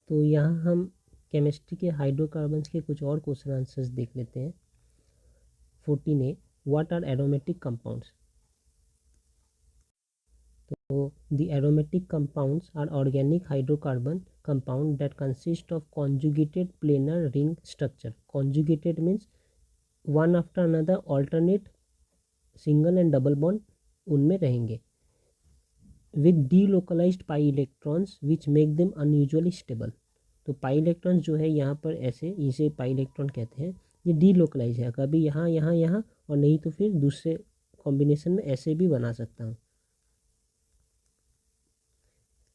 तो यहाँ हम केमिस्ट्री के हाइड्रोकार्बन्स के कुछ और क्वेश्चन आंसर्स देख लेते हैं। 14A, what are aromatic compounds? So the aromatic compounds are organic hydrocarbon compound that consist of conjugated planar ring structure. Conjugated means one after another alternate single and double bond उनमें रहेंगे with delocalized pi electrons which make them unusually stable. तो pi electrons जो है यहाँ पर ऐसे, इसे pi electron कहते हैं। ये डीलोकलाइज है, कभी यहाँ यहाँ यहाँ और नहीं तो फिर दूसरे कॉम्बिनेशन में ऐसे भी बना सकता हूँ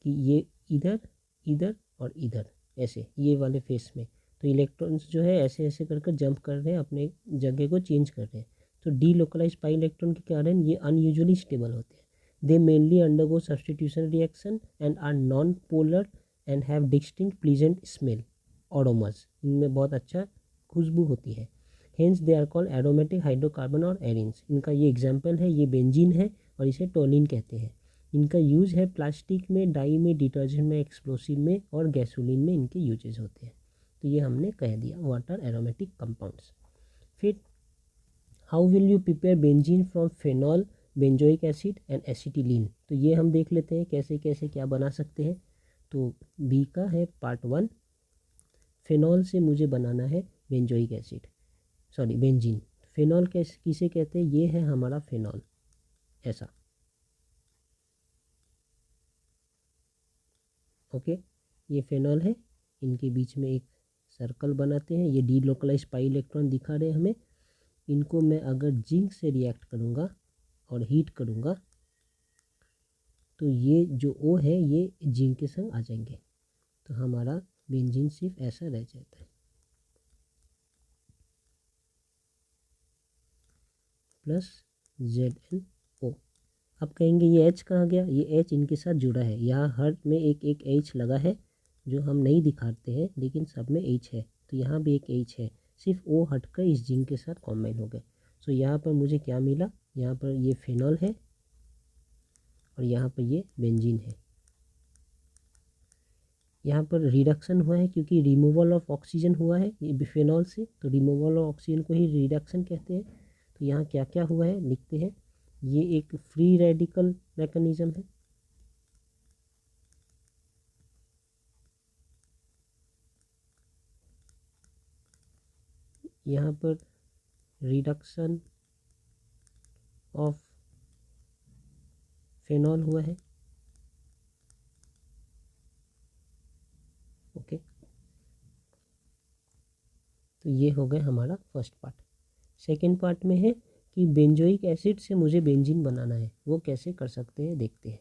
कि ये इधर इधर और इधर ऐसे, ये वाले फेस में। तो इलेक्ट्रॉन्स जो है ऐसे ऐसे कर कर जंप कर रहे हैं, अपने जगह को चेंज कर रहे हैं। तो डीलोकलाइज पाई इलेक्ट्रॉन के कारण ये अनयूजुअली स्टेबल होते हैं। They mainly undergo substitution reaction and are non polar and have distinct pleasant smell aromas. इनमें बहुत अच्छा खुशबू होती है। Hence they are called aromatic hydrocarbon और एरिन्स। इनका ये एग्जाम्पल है, ये बेंजीन है और इसे टोलिन कहते हैं। इनका यूज़ है प्लास्टिक में, डाई में, डिटर्जेंट में, एक्सप्लोसिव में और गैसोलीन में इनके यूजेस होते हैं। तो ये हमने कह दिया व्हाट आर एरोमेटिक कंपाउंड्स। फिर how will you prepare benzene from phenol, benzoic acid and acetylene. तो ये हम देख लेते हैं कैसे कैसे क्या बना सकते हैं। तो बी का है पार्ट 1। फेनॉल से मुझे बनाना है benzoic acid, sorry benzene. Phenol किसे कहते हैं? ये है हमारा फेनॉल, ऐसा। ओके, ये फेनॉल है, इनके बीच में एक सर्कल बनाते हैं। ये डीलोकलाइज पाई इलेक्ट्रॉन दिखा रहे हैं हमें। इनको मैं अगर जिंक से रिएक्ट करूँगा और हीट करूँगा तो ये जो ओ है ये जिंक के संग आ जाएंगे। तो हमारा बेंजीन सिर्फ ऐसा रह जाता है, प्लस ZnO। अब कहेंगे ये H कहाँ गया? ये H इनके साथ जुड़ा है, यहाँ हर में एक एक H लगा है जो हम नहीं दिखाते हैं, लेकिन सब में H है। तो यहाँ भी एक H है, सिर्फ O हटकर इस जिंक के साथ कॉम्बाइन हो गए। सो यहाँ पर मुझे क्या मिला? यहाँ पर ये फेनॉल है और यहाँ पर ये बेंजीन है। यहाँ पर रिडक्शन हुआ है क्योंकि रिमूवल ऑफ ऑक्सीजन हुआ है ये फेनॉल से, तो रिमूवल ऑफ ऑक्सीजन को ही रिडक्शन कहते हैं। तो यहाँ क्या क्या हुआ है लिखते हैं। ये एक फ्री रेडिकल मैकेनिज्म है। यहाँ पर रिडक्शन ऑफ फेनॉल हुआ है। ओके, तो ये हो गया हमारा फर्स्ट पार्ट। सेकेंड पार्ट में है कि बेंजोइक एसिड से मुझे बेंजीन बनाना है, वो कैसे कर सकते हैं देखते हैं।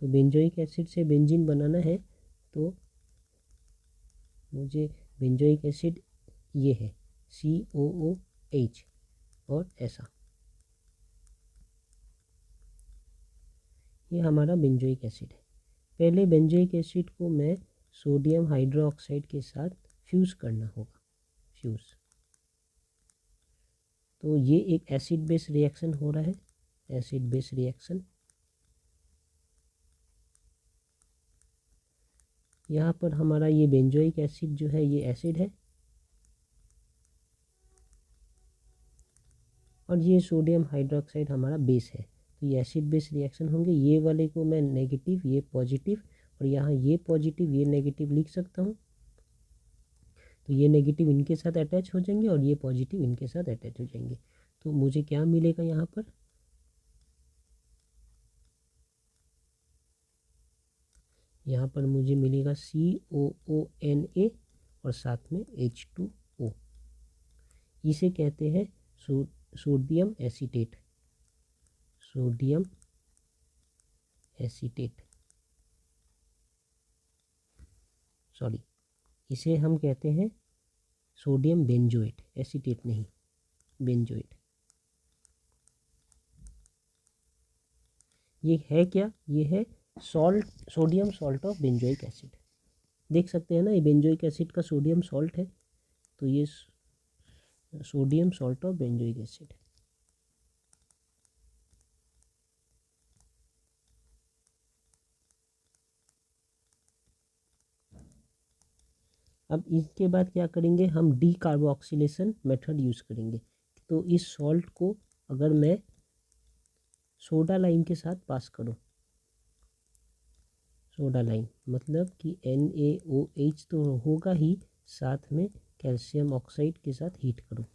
तो बेंजोइक एसिड से बेंजीन बनाना है तो मुझे बेंजोइक एसिड ये है COOH और ऐसा, ये हमारा बेंजोइक एसिड है। पहले बेंजोइक एसिड को मैं सोडियम हाइड्रोक्साइड के साथ फ्यूज़ करना होगा, फ्यूज़। तो ये एक एसिड बेस रिएक्शन हो रहा है, एसिड बेस रिएक्शन। यहाँ पर हमारा ये बेंजोइक एसिड जो है ये एसिड है और ये सोडियम हाइड्रोक्साइड हमारा बेस है। तो ये एसिड बेस रिएक्शन होंगे। ये वाले को मैं नेगेटिव, ये पॉजिटिव, और यहाँ ये पॉजिटिव ये नेगेटिव लिख सकता हूँ। तो ये नेगेटिव इनके साथ अटैच हो जाएंगे और ये पॉजिटिव इनके साथ अटैच हो जाएंगे। तो मुझे क्या मिलेगा यहाँ पर? यहाँ पर मुझे मिलेगा COONA और साथ में H2O। इसे कहते हैं sodium acetate, sodium acetate, sorry, इसे हम कहते हैं सोडियम बेंजोएट, एसीटेट नहीं, बेंजोएट। ये है क्या? ये है salt, sodium salt of benzoic acid. देख सकते हैं ना, ये बेंजोइक एसिड का सोडियम सॉल्ट है। तो ये sodium salt of benzoic acid. अब इसके बाद क्या करेंगे, हम डी कार्बोक्सिलेशन मेथड यूज़ करेंगे। तो इस सॉल्ट को अगर मैं सोडा लाइम के साथ पास करूँ, सोडा लाइम मतलब कि NaOH तो होगा ही, साथ में कैल्शियम ऑक्साइड के साथ हीट करूँ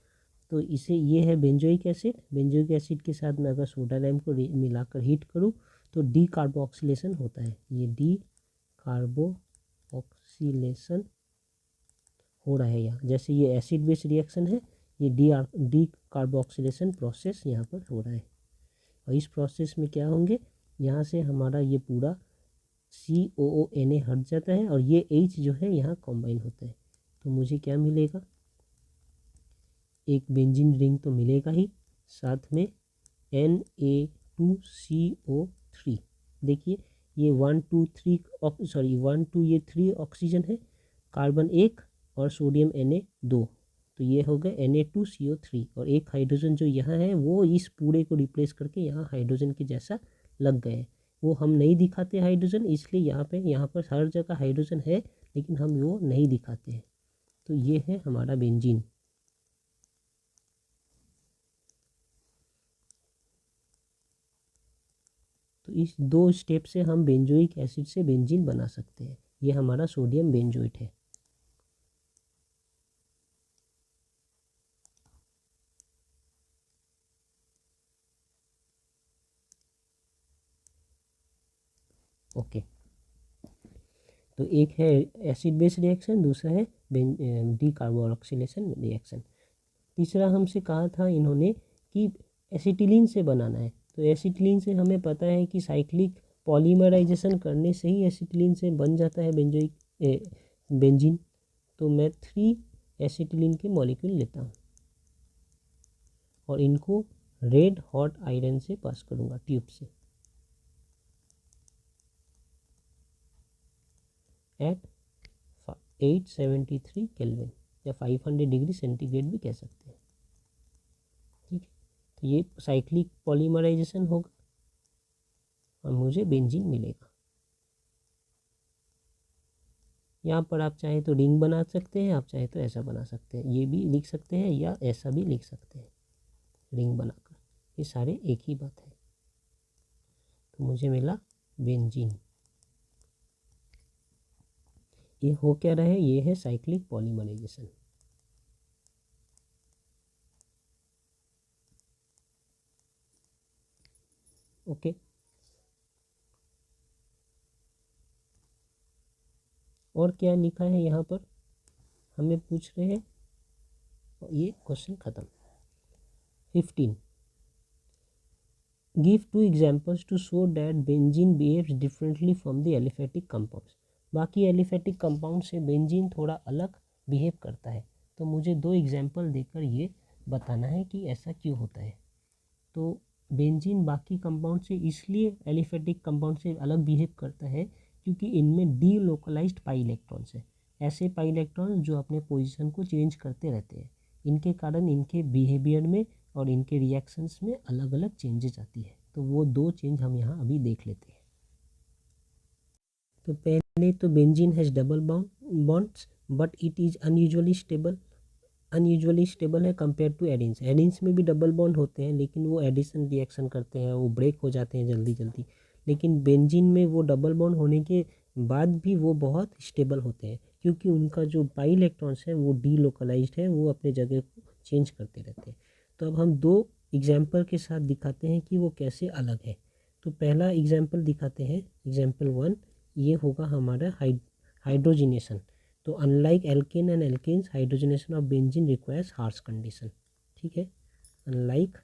तो इसे, ये है बेंजोइक एसिड। बेंजोइक एसिड के साथ मैं अगर सोडा लाइम को मिलाकर हीट करूँ तो डी कार्बोक्सिलेशन होता है। ये डी कार्बोक्सिलेशन हो रहा है यहाँ, जैसे ये एसिड बेस रिएक्शन है, ये डी कार्बोक्सिलेशन प्रोसेस यहाँ पर हो रहा है। और इस प्रोसेस में क्या होंगे, यहाँ से हमारा ये पूरा COONA हट जाता है और ये H जो है यहाँ कॉम्बाइन होता है। तो मुझे क्या मिलेगा, एक बेंजीन रिंग तो मिलेगा ही, साथ में Na2CO3। देखिए ये 1 2 3 सॉरी 1 2 ये 3 ऑक्सीजन है, कार्बन एक और सोडियम Na2, तो ये हो गए Na2CO3। और एक हाइड्रोजन जो यहाँ है वो इस पूरे को रिप्लेस करके यहाँ हाइड्रोजन के जैसा लग गए। वो हम नहीं दिखाते हाइड्रोजन, इसलिए यहाँ पर हर जगह हाइड्रोजन है लेकिन हम वो नहीं दिखाते हैं। तो ये है हमारा बेंजीन। तो इस दो स्टेप से हम बेंजोइक एसिड से बेंजीन बना सकते हैं। ये हमारा सोडियम बेंजोइट है। ओके, तो एक है एसिड बेस रिएक्शन, दूसरा है डी कार्बोक्सिलेशन रिएक्शन। तीसरा हमसे कहा था इन्होंने कि एसिटिलीन से बनाना है। तो एसिटिलीन से हमें पता है कि साइक्लिक पॉलीमराइजेशन करने से ही एसिटिलीन से बन जाता है बेंजीन। तो मैं 3 एसिटिलीन के मॉलिक्यूल लेता हूँ और इनको रेड हॉट आयरन से पास करूँगा, ट्यूब से, एट 873 केल्विन या 500 डिग्री सेंटीग्रेड भी कह सकते हैं। ठीक है, तो ये साइक्लिक पॉलीमराइजेशन होगा और मुझे बेंजीन मिलेगा। यहाँ पर आप चाहे तो रिंग बना सकते हैं, आप चाहे तो ऐसा बना सकते हैं, ये भी लिख सकते हैं या ऐसा भी लिख सकते हैं रिंग बनाकर, ये सारे एक ही बात है। तो मुझे मिला बेंजीन। ये हो क्या रहा है, ये है साइक्लिक पॉलीमराइजेशन। ओके, और क्या लिखा है यहाँ पर हमें पूछ रहे हैं, ये क्वेश्चन खत्म। 15 give 2 examples to show that benzene behaves differently from the aliphatic compounds. बाकी एलिफेटिक कंपाउंड से बेंजीन थोड़ा अलग बिहेव करता है, तो मुझे 2 एग्जाम्पल देकर ये बताना है कि ऐसा क्यों होता है। तो बेंजीन बाकी कंपाउंड से इसलिए एलिफेटिक कंपाउंड से अलग बिहेव करता है क्योंकि इनमें डी लोकलाइज्ड पाई इलेक्ट्रॉन्स है। ऐसे पाई इलेक्ट्रॉन्स जो अपने पोजीशन को चेंज करते रहते हैं, इनके कारण इनके बिहेवियर में और इनके रिएक्शंस में अलग अलग चेंजेस आती है। तो वो 2 चेंज हम यहाँ अभी देख लेते हैं। तो पहले तो benzene has double bonds but it is unusually stable है कंपेयर टू एडिन्स। एडिन्स में भी डबल बॉन्ड होते हैं लेकिन वो एडिशन रिएक्शन करते हैं, वो ब्रेक हो जाते हैं जल्दी जल्दी। लेकिन बेंजीन में वो डबल बॉन्ड होने के बाद भी वो बहुत स्टेबल होते हैं क्योंकि उनका जो पाई इलेक्ट्रॉन्स है वो डी लोकलाइज्ड है, वो अपने जगह को चेंज करते रहते हैं। तो अब हम 2 एग्जाम्पल के साथ दिखाते हैं कि वो कैसे अलग है। तो पहला एग्जाम्पल दिखाते हैं, एग्जाम्पल 1, ये होगा हमारा हाइड्रोजिनेशन। तो unlike alkane and alkanes, hydrogenation of benzene requires harsh condition. ठीक है, अनलाइक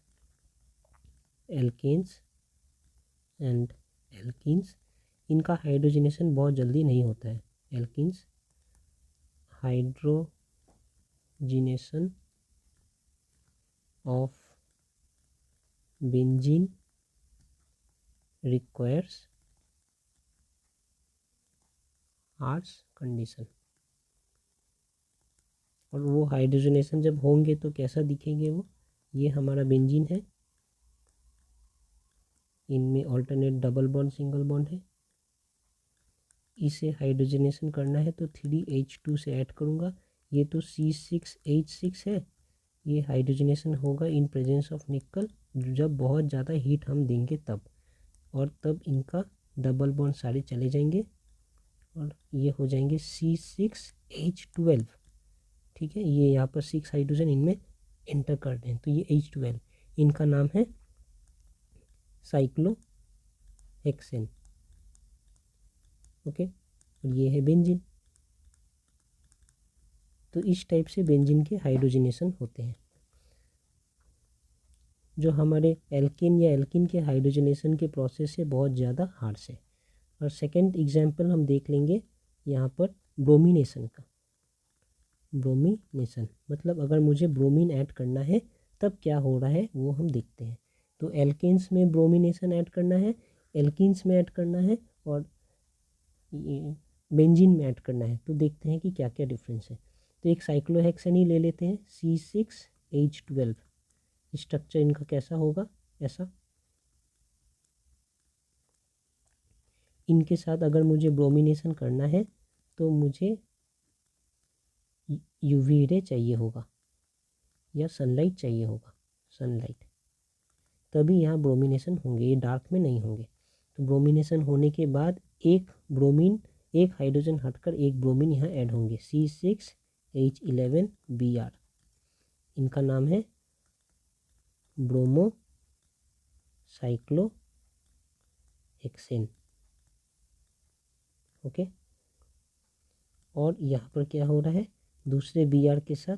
एल्केन्स एंड एल्कीन्स, इनका हाइड्रोजनेशन बहुत जल्दी नहीं होता है। Alkenes hydrogenation of benzene requires harsh condition. और वो हाइड्रोजनेशन जब होंगे तो कैसा दिखेंगे वो, ये हमारा बेंजीन है, इनमें alternate double bond single bond है, इसे हाइड्रोजनेशन करना है तो 3H2 से ऐड करूँगा। ये तो C6H6 है, ये हाइड्रोजनेशन होगा इन प्रेजेंस ऑफ निकल, जब बहुत ज़्यादा हीट हम देंगे तब, और तब इनका डबल बॉन्ड सारे चले जाएंगे और ये हो जाएंगे C6H12। ठीक है, ये यहाँ पर 6 हाइड्रोजन इनमें एंटर कर दें तो ये H12, इनका नाम है साइक्लोहेक्सेन। ओके, और ये है बेंजीन। तो इस टाइप से बेंजीन के हाइड्रोजनेशन होते हैं। जो हमारे एल्केन या एल्किन के हाइड्रोजनेशन के प्रोसेस से बहुत ज़्यादा हार्श है। और सेकंड एग्जांपल हम देख लेंगे यहाँ पर ब्रोमिनेशन का। ब्रोमिनेशन मतलब अगर मुझे ब्रोमीन ऐड करना है तब क्या हो रहा है वो हम देखते हैं। तो एल्केन्स में ब्रोमिनेशन ऐड करना है, एल्किन्स में ऐड करना है, और ये बेंजीन में ऐड करना है। तो देखते हैं कि क्या क्या डिफरेंस है। तो एक साइक्लोहेक्सेन ही ले लेते हैं, C6H12। स्ट्रक्चर इनका कैसा होगा, ऐसा। इनके साथ अगर मुझे ब्रोमिनेशन करना है तो मुझे यूवी रे चाहिए होगा या सनलाइट चाहिए होगा, सनलाइट, तभी यहाँ ब्रोमिनेशन होंगे, ये डार्क में नहीं होंगे। तो ब्रोमिनेशन होने के बाद एक ब्रोमीन, एक हाइड्रोजन हटकर एक ब्रोमीन यहाँ ऐड होंगे, C6H11Br। इनका नाम है ब्रोमो साइक्लोहेक्सेन। ओके, और यहाँ पर क्या हो रहा है, दूसरे Br के साथ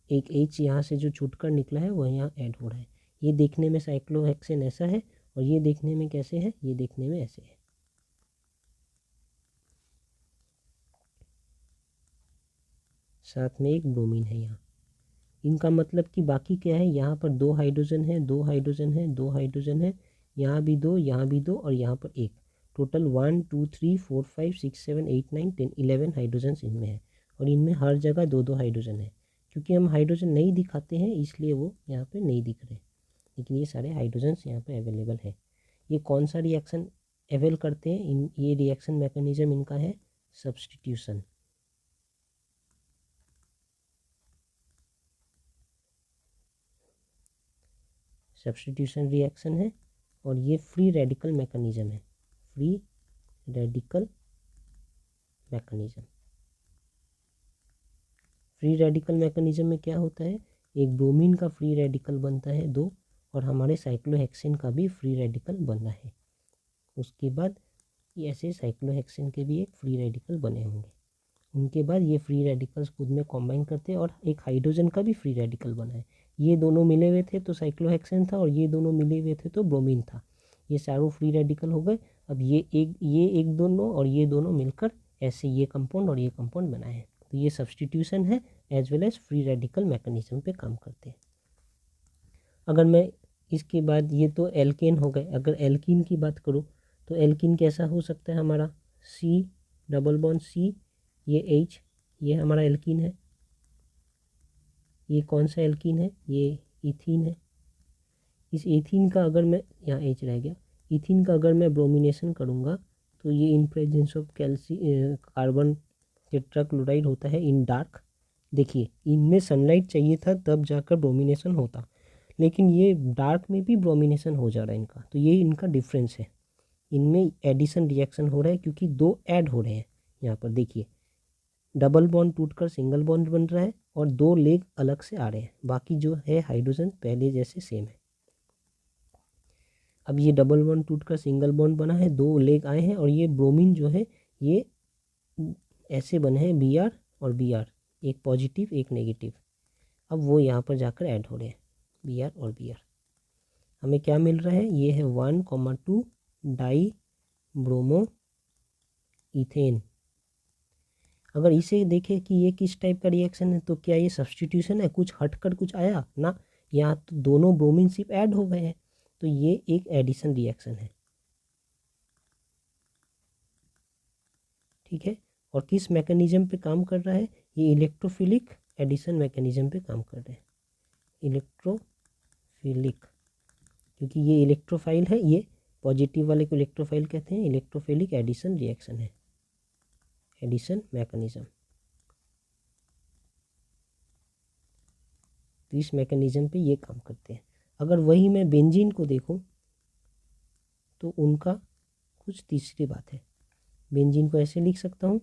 एक H यहाँ से जो छूटकर निकला है वह यहाँ ऐड हो रहा है। ये देखने में साइक्लोहेक्सेन ऐसा है, और ये देखने में कैसे है, ये देखने में ऐसे है। साथ में एक ब्रोमीन है यहाँ। इनका मतलब कि बाकी क्या है, यहाँ पर 2 हाइड्रोजन है, 2 हाइड्रोजन है, 2 हाइड्रोजन है, यहाँ भी 2, यहाँ भी 2, और यहाँ पर एक। टोटल 1 2 3 4 5 6 7 8 9 10 11 हाइड्रोजन इनमें है, और इनमें हर जगह 2 हाइड्रोजन है। क्योंकि हम हाइड्रोजन नहीं दिखाते हैं इसलिए वो यहाँ पे नहीं दिख रहे, लेकिन ये सारे हाइड्रोजन्स यहाँ पे अवेलेबल है। ये कौन सा रिएक्शन अवेल करते हैं, ये रिएक्शन मैकेनिज्म इनका है सब्स्टिट्यूशन। सब्स्टिट्यूशन रिएक्शन है, और ये फ्री रेडिकल मैकेनिज्म है, free radical mechanism. Free radical mechanism में क्या होता है, एक ब्रोमीन का फ्री रेडिकल बनता है 2, और हमारे साइक्लोहेक्सेन का भी फ्री रेडिकल बना है। उसके बाद ये ऐसे साइक्लोहेक्सेन के भी एक फ्री रेडिकल बने होंगे। उनके बाद ये फ्री रेडिकल्स खुद में कॉम्बाइन करते हैं और एक हाइड्रोजन का भी फ्री रेडिकल बना है। ये दोनों मिले हुए थे तो साइक्लोहेक्सेन था, और ये दोनों मिले हुए थे तो ब्रोमीन था। ये चारों फ्री रेडिकल हो गए। अब ये एक दोनों और ये दोनों मिलकर ऐसे ये कंपाउंड और ये कंपाउंड बनाए हैं। तो ये सब्स्टिट्यूशन है as well as free radical mechanism पे काम करते हैं। अगर मैं इसके बाद, ये तो एल्केन हो गए, अगर एल्कीन की बात करूँ तो एल्कीन कैसा हो सकता है हमारा, C डबल बॉन्ड C, ये H, ये हमारा एल्कीन है। ये कौन सा एल्कीन है, ये इथीन है। इस इथीन का अगर मैं, यहाँ H रह गया, इथीन का अगर मैं ब्रोमिनेशन करूँगा तो ये इन प्रेजेंस ऑफ कार्बन टेट्राक्लोराइड होता है इन डार्क। देखिए इनमें सनलाइट चाहिए था तब जाकर ब्रोमिनेशन होता, लेकिन ये डार्क में भी ब्रोमिनेशन हो जा रहा है इनका। तो ये इनका डिफरेंस है, इनमें एडिशन रिएक्शन हो रहा है क्योंकि 2 ऐड हो रहे हैं। यहाँ पर देखिए डबल बॉन्ड टूटकर सिंगल बॉन्ड बन रहा है और 2 लेग अलग से आ रहे हैं, बाकी जो है हाइड्रोजन पहले जैसे सेम है। अब ये डबल बॉन्ड टूटकर सिंगल बॉन्ड बना है, 2 लेग आए हैं, और ये ब्रोमीन जो है ये ऐसे बने हैं Br और Br, एक पॉजिटिव एक नेगेटिव। अब वो यहाँ पर जाकर ऐड हो रहे हैं Br और Br। हमें क्या मिल रहा है, ये है 1,2 डाई ब्रोमो इथेन। अगर इसे देखें कि ये किस टाइप का रिएक्शन है तो क्या ये सब्स्टिट्यूशन है, कुछ हटकर कुछ आया ना, यहाँ तो दोनों ब्रोमीन सिर्फ ऐड हो गए हैं। तो ये एक एडिशन रिएक्शन है, ठीक है। और किस मैकेनिज्म पे काम कर रहा है, ये इलेक्ट्रोफिलिक एडिशन मैकेनिज्म पे काम कर रहे हैं, इलेक्ट्रोफिलिक, क्योंकि ये इलेक्ट्रोफाइल है, ये पॉजिटिव वाले को इलेक्ट्रोफाइल कहते हैं, इलेक्ट्रोफिलिक एडिशन रिएक्शन है, एडिशन मैकेनिज्म। तो इस मैकेनिज्म पे ये काम करते हैं। अगर वही मैं बेंजीन को देखूं तो उनका कुछ तीसरी बात है। बेंजीन को ऐसे लिख सकता हूँ,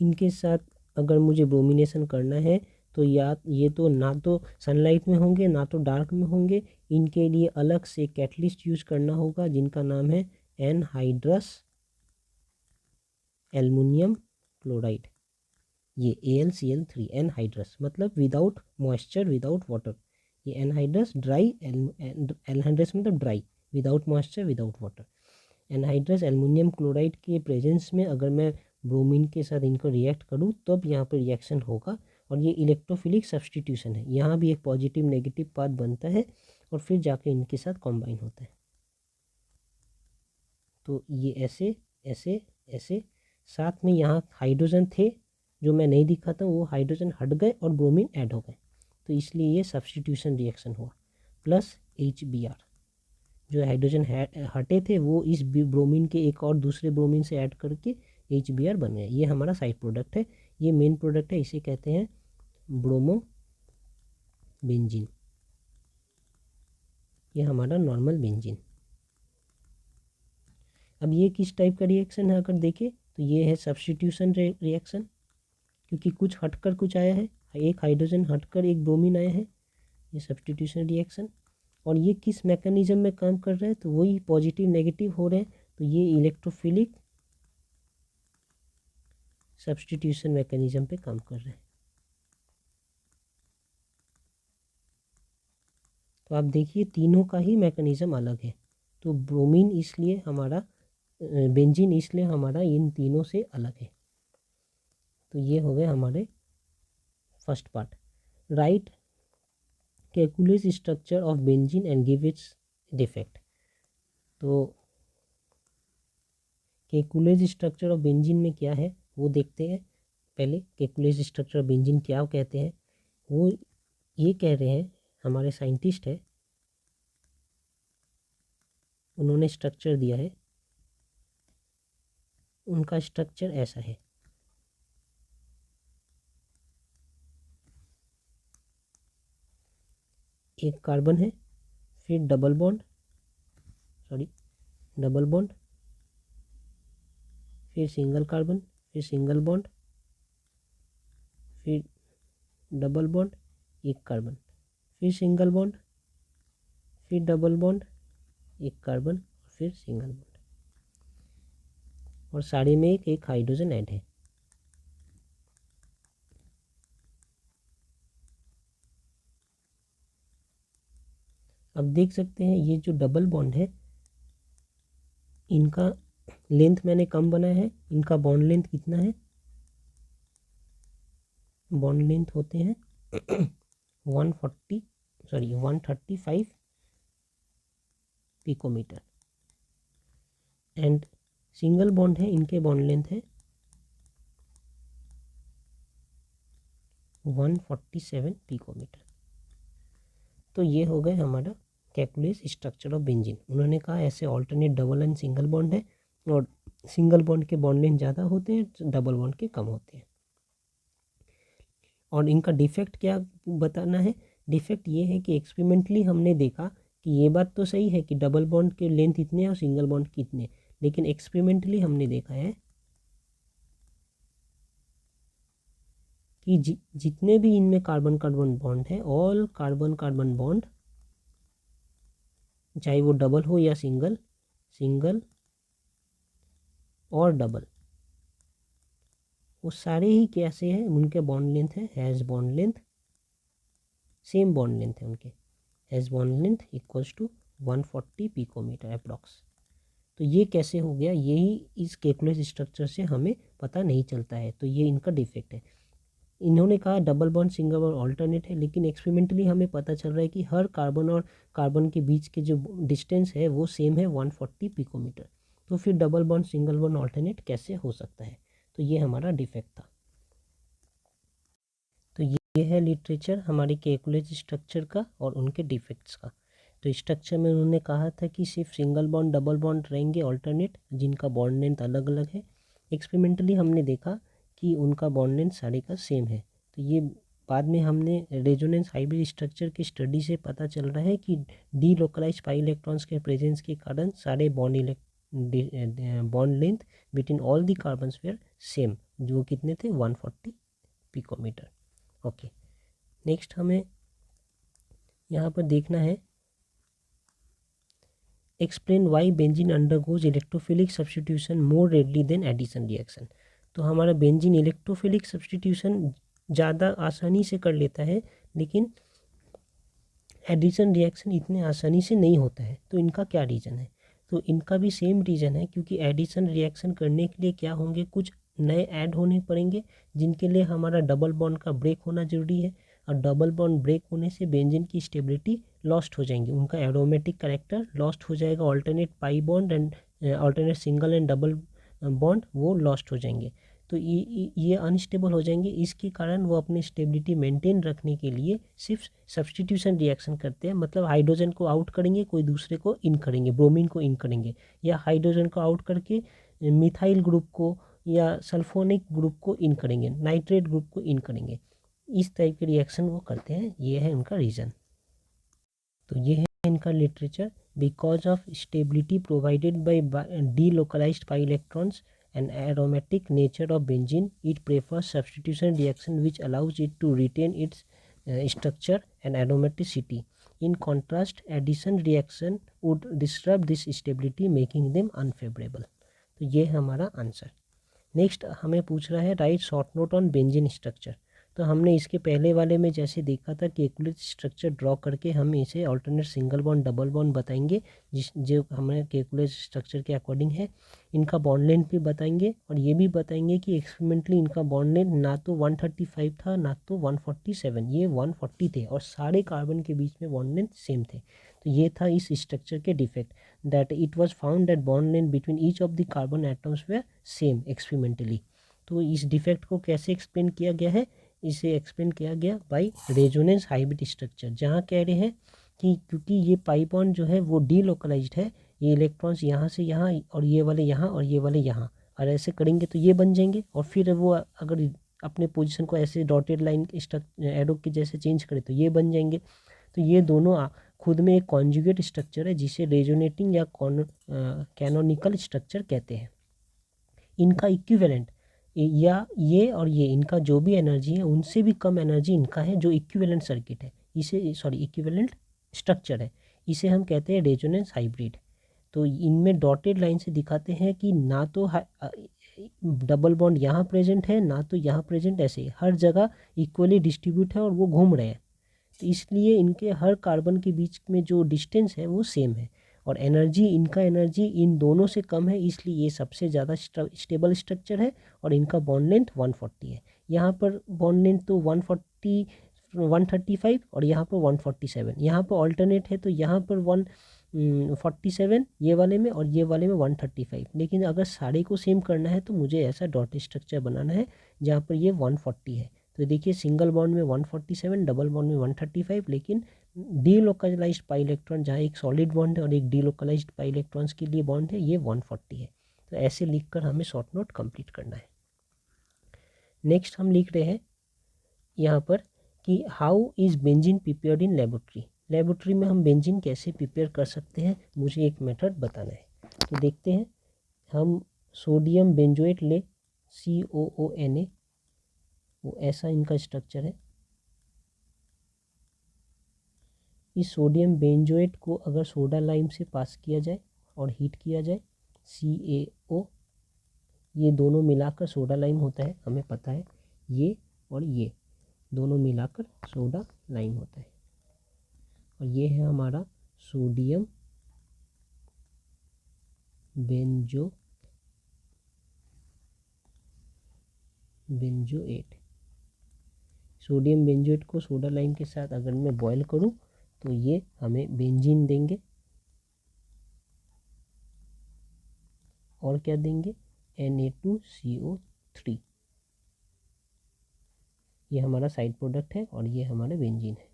इनके साथ अगर मुझे ब्रोमिनेशन करना है तो या ये तो ना तो सनलाइट में होंगे ना तो डार्क में होंगे, इनके लिए अलग से कैटलिस्ट यूज करना होगा जिनका नाम है एनहाइड्रस एल्युमिनियम क्लोराइड, ये AlCl3 एनहाइड्रस मतलब विदाउट मॉइस्चर विदाउट वाटर। ये एनहाइड्रस ड्राई, एनहाइड्रस मतलब dry, without moisture without water. Anhydrous aluminium chloride के प्रेजेंस में अगर मैं ब्रोमीन के साथ इनको रिएक्ट करूँ तब यहाँ पर रिएक्शन होगा, और ये इलेक्ट्रोफिलिक सब्सटीट्यूशन है। यहाँ भी एक पॉजिटिव नेगेटिव पाथ बनता है और फिर जाके इनके साथ कॉम्बाइन होता है। तो ये ऐसे ऐसे ऐसे, साथ में यहाँ हाइड्रोजन थे जो मैं नहीं दिखाता, वो हाइड्रोजन हट गए और ब्रोमीन ऐड हो गए, तो इसलिए ये सब्सटीट्यूशन रिएक्शन हुआ। प्लस HBr, जो हाइड्रोजन हटे थे वो इस ब्रोमीन के एक और दूसरे ब्रोमीन से ऐड करके HBr बन गया। ये हमारा साइड प्रोडक्ट है, ये मेन प्रोडक्ट है, इसे कहते हैं ब्रोमो बेंजीन। ये हमारा नॉर्मल बेंजीन। अब ये किस टाइप का रिएक्शन है अगर देखें तो ये है सब्सटीट्यूशन रिएक्शन, क्योंकि कुछ हटकर कुछ आया है, एक हाइड्रोजन हटकर एक ब्रोमीन आया है, ये सब्सटीट्यूशन रिएक्शन। और ये किस मैकेनिज्म में काम कर रहा है, तो वही पॉजिटिव नेगेटिव हो रहे हैं, तो ये इलेक्ट्रोफिलिक सब्सटीट्यूशन मैकेनिज्म पे काम कर रहे हैं। तो आप देखिए तीनों का ही मैकेनिज्म अलग है। तो ब्रोमीन इसलिए हमारा, बेंजीन इसलिए हमारा इन तीनों से अलग है। तो ये हो गए हमारे first part. Right calculate structure of benzene and give its defect. तो कैलकुलेट स्ट्रक्चर ऑफ बेंजीन में क्या है वो देखते हैं। पहले कैलकुलेट स्ट्रक्चर ऑफ बेंजीन क्या कहते हैं, वो ये कह रहे हैं, हमारे साइंटिस्ट है, उन्होंने स्ट्रक्चर दिया है, उनका स्ट्रक्चर ऐसा है। एक कार्बन है, फिर डबल बॉन्ड, डबल बॉन्ड, फिर सिंगल कार्बन, फिर सिंगल बॉन्ड, फिर डबल बॉन्ड, एक कार्बन, फिर सिंगल बॉन्ड, फिर डबल बॉन्ड, एक कार्बन, फिर सिंगल बॉन्ड, और सारे में एक एक हाइड्रोजन ऐड है। अब देख सकते हैं ये जो डबल बॉन्ड है इनका लेंथ मैंने कम बनाया है, इनका बॉन्ड लेंथ कितना है, बॉन्ड लेंथ होते हैं 135 पिकोमीटर, एंड सिंगल बॉन्ड है, इनके बॉन्ड लेंथ है 147 पिकोमीटर। तो ये हो गए हमारा कैलकुलेट स्ट्रक्चर ऑफ बेंजीन। उन्होंने कहा ऐसे alternate double and single bond है, और सिंगल बॉन्ड के बॉन्ड लेंथ ज़्यादा होते हैं, डबल बॉन्ड के कम होते हैं। और इनका डिफेक्ट क्या बताना है, डिफेक्ट ये है कि एक्सपेरिमेंटली हमने देखा कि ये बात तो सही है कि डबल बॉन्ड के लेंथ इतने हैं और सिंगल बॉन्ड कितने, लेकिन एक्सपेरिमेंटली हमने देखा है कि जितने भी इनमें कार्बन कार्बन बॉन्ड है, ऑल कार्बन कार्बन बॉन्ड, चाहे वो डबल हो या सिंगल, सिंगल और डबल, वो सारे ही कैसे हैं, उनके बॉन्ड लेंथ है has bond length, same bond length है उनके, has bond length equals to 140 picometre approx. तो ये कैसे हो गया, यही इस कैलकुलेट स्ट्रक्चर से हमें पता नहीं चलता है, तो ये इनका डिफेक्ट है। इन्होंने कहा double bond single bond alternate है, लेकिन एक्सपेरिमेंटली हमें पता चल रहा है कि हर कार्बन और कार्बन के बीच के जो डिस्टेंस है वो सेम है 140 पिकोमीटर। तो फिर double bond single bond alternate कैसे हो सकता है, तो ये हमारा डिफेक्ट था। तो ये है लिटरेचर हमारे कैलकुलेट स्ट्रक्चर का और उनके डिफेक्ट्स का। तो स्ट्रक्चर में उन्होंने कहा था कि सिर्फ सिंगल बॉन्ड डबल बॉन्ड रहेंगे ऑल्टरनेट, जिनका बॉन्ड लेंथ अलग अलग है। एक्सपेरिमेंटली हमने देखा कि उनका बॉन्ड लेंथ सारे का सेम है। तो ये बाद में हमने रेजोनेंस हाइब्रिड स्ट्रक्चर की स्टडी से पता चल रहा है कि डी लोकलाइज पाई इलेक्ट्रॉन्स के प्रेजेंस के कारण सारे bond length between all the carbons were same, जो कितने थे 140 पिकोमीटर। ओके, नेक्स्ट हमें यहाँ पर देखना है explain why benzene undergoes electrophilic substitution more readily than addition reaction. तो हमारा बेंजीन इलेक्ट्रोफिलिक सब्सटीट्यूशन ज़्यादा आसानी से कर लेता है, लेकिन एडिशन रिएक्शन इतने आसानी से नहीं होता है। तो इनका क्या रीज़न है? तो इनका भी सेम रीज़न है, क्योंकि एडिशन रिएक्शन करने के लिए क्या होंगे, कुछ नए ऐड होने पड़ेंगे, जिनके लिए हमारा डबल बॉन्ड का ब्रेक होना ज़रूरी है। और डबल बॉन्ड ब्रेक होने से बेंजीन की स्टेबिलिटी लॉस्ट हो जाएंगी, उनका एरोमेटिक कैरेक्टर लॉस्ट हो जाएगा। Alternate pi bond and alternate single and double bond वो लॉस्ट हो जाएंगे, तो ये अनस्टेबल हो जाएंगे। इसके कारण वो अपनी स्टेबिलिटी मेंटेन रखने के लिए सिर्फ सब्सटीट्यूशन रिएक्शन करते हैं, मतलब हाइड्रोजन को आउट करेंगे, कोई दूसरे को इन करेंगे, ब्रोमीन को इन करेंगे, या हाइड्रोजन को आउट करके मिथाइल ग्रुप को या सल्फोनिक ग्रुप को इन करेंगे, नाइट्रेट ग्रुप को इन करेंगे। इस टाइप के रिएक्शन वो करते हैं, ये है उनका रीज़न। तो ये है इनका literature. Because of stability provided by the delocalised इलेक्ट्रॉन्स and aromatic nature of benzene, it prefers substitution reaction which allows it to retain its structure and aromaticity. In contrast, addition reaction would disrupt this stability, making them unfavorable. तो ये है हमारा answer. Next हमें पूछ रहा है right short note on benzene structure. तो हमने इसके पहले वाले में जैसे देखा था कि कैलकुलेट स्ट्रक्चर ड्रॉ करके हम इसे alternate single bond double bond बताएंगे, जो हमें कैलकुलेट स्ट्रक्चर के अकॉर्डिंग है। इनका बॉन्ड लेंथ भी बताएंगे, और ये भी बताएंगे कि एक्सपेरिमेंटली इनका बॉन्ड लेंथ ना तो 135 था ना तो 147, ये 140 थे, और सारे कार्बन के बीच में बॉन्ड लेंथ सेम थे। तो ये था इस स्ट्रक्चर के defect, that it was found that bond length between each of the carbon atoms were same experimentally. तो इस डिफेक्ट को कैसे एक्सप्लेन किया गया है? इसे एक्सप्लेन किया गया बाय रेजोनेंस हाइब्रिड स्ट्रक्चर, जहाँ कह रहे हैं कि क्योंकि ये पाई बॉन्ड जो है वो डीलोकलाइज्ड है, ये इलेक्ट्रॉन्स यहाँ से यहाँ और ये वाले यहाँ और ये वाले यहाँ, और ऐसे करेंगे तो ये बन जाएंगे, और फिर वो अगर अपने पोजीशन को ऐसे डॉटेड लाइन एरो के जैसे चेंज करें तो ये बन जाएंगे। तो ये दोनों खुद में एक कॉन्जुगेट स्ट्रक्चर है, जिसे रेजोनेटिंग या कैनोनिकल स्ट्रक्चर कहते हैं। इनका इक्विवेलेंट या ये और ये, इनका जो भी एनर्जी है उनसे भी कम एनर्जी इनका है, जो इक्विवेलेंट सर्किट है, इसे इक्विवेलेंट स्ट्रक्चर है, इसे हम कहते हैं रेजोनेंस हाइब्रिड। तो इनमें डॉटेड लाइन से दिखाते हैं कि ना तो डबल बॉन्ड यहाँ प्रेजेंट है ना तो यहाँ प्रेजेंट, ऐसे हर जगह इक्वली डिस्ट्रीब्यूट है और वो घूम रहे हैं। तो इसलिए इनके हर कार्बन के बीच में जो डिस्टेंस है वो सेम है, और एनर्जी इनका एनर्जी इन दोनों से कम है, इसलिए ये सबसे ज़्यादा स्टेबल स्ट्रक्चर है। और इनका बॉन्ड लेंथ 140 है, यहाँ पर बॉन्ड लेंथ तो 135 और यहाँ पर 147, यहाँ पर ऑल्टरनेट है तो यहाँ पर 147 ये वाले में और ये वाले में 135। लेकिन अगर सारे को सेम करना है तो मुझे ऐसा डॉट स्ट्रक्चर बनाना है जहाँ पर ये 140 है। तो देखिए सिंगल बॉन्ड में 147, डबल बॉन्ड में 135, लेकिन डीलोकलाइज्ड पाई इलेक्ट्रॉन, जहाँ एक सॉलिड बॉन्ड है और एक डीलोकलाइज्ड पाई इलेक्ट्रॉन्स के लिए बॉन्ड है, ये 140 है। तो ऐसे लिखकर हमें शॉर्ट नोट कंप्लीट करना है। नेक्स्ट हम लिख रहे हैं यहाँ पर कि how is benzene prepared in laboratory. Laboratory में हम बेंजीन कैसे प्रिपेयर कर सकते हैं, मुझे एक मेथड बताना है। तो देखते हैं, हम सोडियम बेंजोएट ले, COONA, वो ऐसा इनका स्ट्रक्चर है। इस सोडियम बेंजोएट को अगर सोडा लाइम से पास किया जाए और हीट किया जाए, CaO, ये दोनों मिलाकर सोडा लाइम होता है, हमें पता है, ये और ये दोनों मिलाकर सोडा लाइम होता है। और ये है हमारा सोडियम बेंजोएट। सोडियम बेंजोएट को सोडा लाइम के साथ अगर मैं बॉयल करूं तो ये हमें बेंजीन देंगे, और क्या देंगे, Na2CO3। ये हमारा साइड प्रोडक्ट है और ये हमारा बेंजीन है।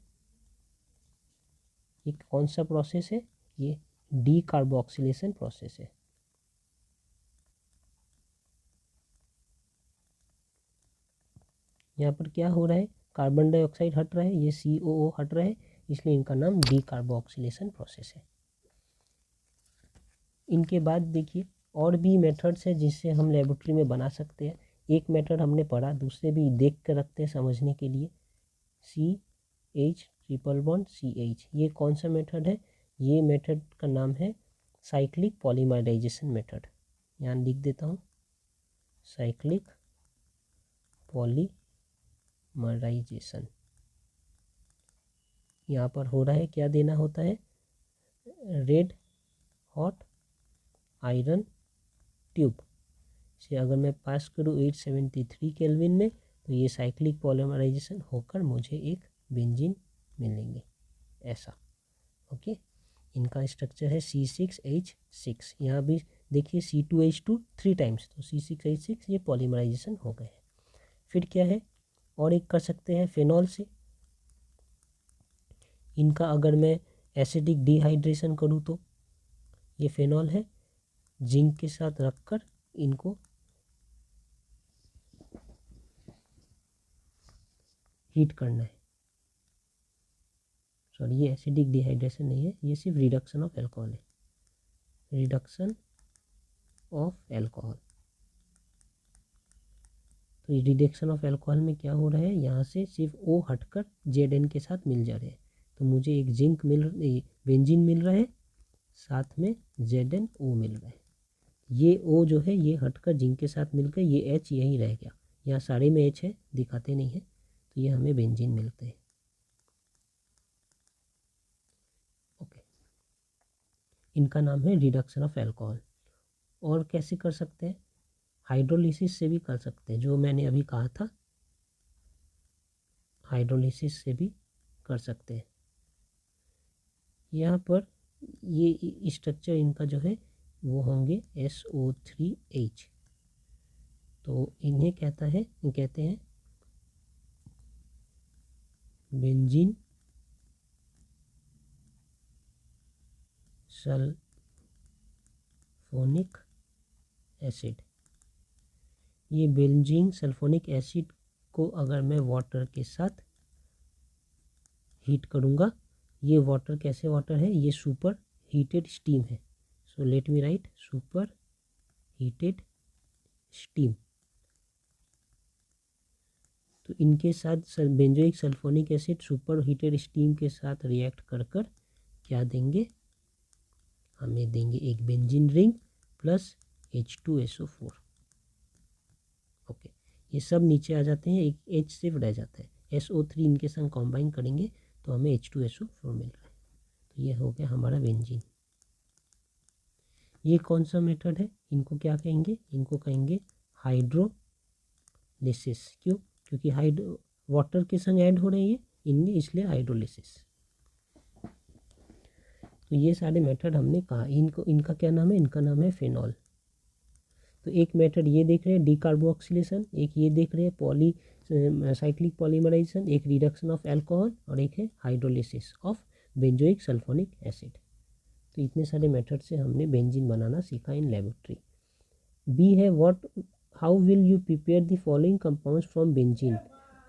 ये कौन सा प्रोसेस है, ये डी कार्बोक्सिलेशन प्रोसेस है। यहाँ पर क्या हो रहा है, कार्बन डाइऑक्साइड हट रहा है, ये COO हट रहा है, इसलिए इनका नाम डी कार्बोक्सिलेशन प्रोसेस है। इनके बाद देखिए और भी मेथड्स है जिससे हम लेबोरेटरी में बना सकते हैं। एक मेथड हमने पढ़ा, दूसरे भी देख कर रखते हैं समझने के लिए। CH ट्रिपल बॉन्ड CH, ये कौन सा मेथड है, ये मेथड का नाम है साइक्लिक पॉलीमराइजेशन मेथड। यहाँ लिख देता हूँ, साइक्लिक पॉलीमराइजेशन। यहाँ पर हो रहा है, क्या देना होता है, रेड हॉट आयरन ट्यूब से अगर मैं पास करूँ 873 केल्विन में, तो ये साइक्लिक पॉलीमराइजेशन होकर मुझे एक बेंजीन मिलेंगे ऐसा। ओके, इनका स्ट्रक्चर है C6H6। यहाँ भी देखिए C2H2 3 टाइम्स, तो C6H6 ये पॉलीमराइजेशन हो गए हैं। फिर क्या है, और एक कर सकते हैं फेनॉल से। इनका अगर मैं एसिडिक डिहाइड्रेशन करूँ तो ये फेनॉल है, जिंक के साथ रखकर इनको हीट करना है। सॉरी, ये एसिडिक डिहाइड्रेशन नहीं है, ये सिर्फ रिडक्शन ऑफ एल्कोहल है, रिडक्शन ऑफ एल्कोहल। तो ये रिडक्शन ऑफ एल्कोहल में क्या हो रहा है, यहाँ से सिर्फ O हटकर Zn के साथ मिल जा रहे हैं, तो मुझे एक जिंक बेंजीन मिल रहा है, साथ में ZnO मिल रहा है। ये O जो है ये हटकर जिंक के साथ मिलकर ये H यहीं रह गया, यहाँ सारे में H है, दिखाते नहीं है, तो ये हमें बेंजीन मिलते हैं। ओके, इनका नाम है रिडक्शन ऑफ एल्कोहल। और कैसे कर सकते हैं, हाइड्रोलिसिस से भी कर सकते हैं, जो मैंने अभी कहा था, हाइड्रोलिसिस से भी कर सकते हैं। यहाँ पर ये स्ट्रक्चर इनका जो है वो होंगे SO3H, तो इन्हें कहते हैं बेंजीन सल्फोनिक एसिड। ये बेंजीन सल्फोनिक एसिड को अगर मैं वाटर के साथ हीट करूँगा, ये वाटर कैसे वाटर है, ये सुपर हीटेड स्टीम है। So let me right super heated steam. तो इनके साथ benzoic sulphonic acid super heated steam के साथ रिएक्ट कर क्या देंगे, हमें देंगे एक benzene ring plus H2SO4। Okay, ये सब नीचे आ जाते हैं, एक H सिर्फ रह जाता है, SO3 इनके संग कॉम्बाइन करेंगे तो हमें H2SO4 मिल रहा है। तो ये हो गया हमारा बेंजीन। ये कौन सा मेथड है, इनको क्या कहेंगे, इनको कहेंगे हाइड्रोलिसिस। क्यों, क्योंकि वाटर के संग ऐड हो रहे हैं ये इनमें, इसलिए हाइड्रोलिसिस। तो ये सारे मेथड हमने कहा, इनका क्या नाम है, इनका नाम है फेनॉल। तो एक मेथड ये देख रहे हैं डीकार्बोक्सिलेशन, एक ये देख रहे हैं साइक्लिक पॉलीमराइजेशन, एक रिडक्शन ऑफ एल्कोहल, और एक है hydrolysis of benzoic sulphonic acid. तो इतने सारे मेथड से हमने बेंजीन बनाना सीखा इन लेबोरेटरी। बी है what how will you prepare the following compounds from benzene.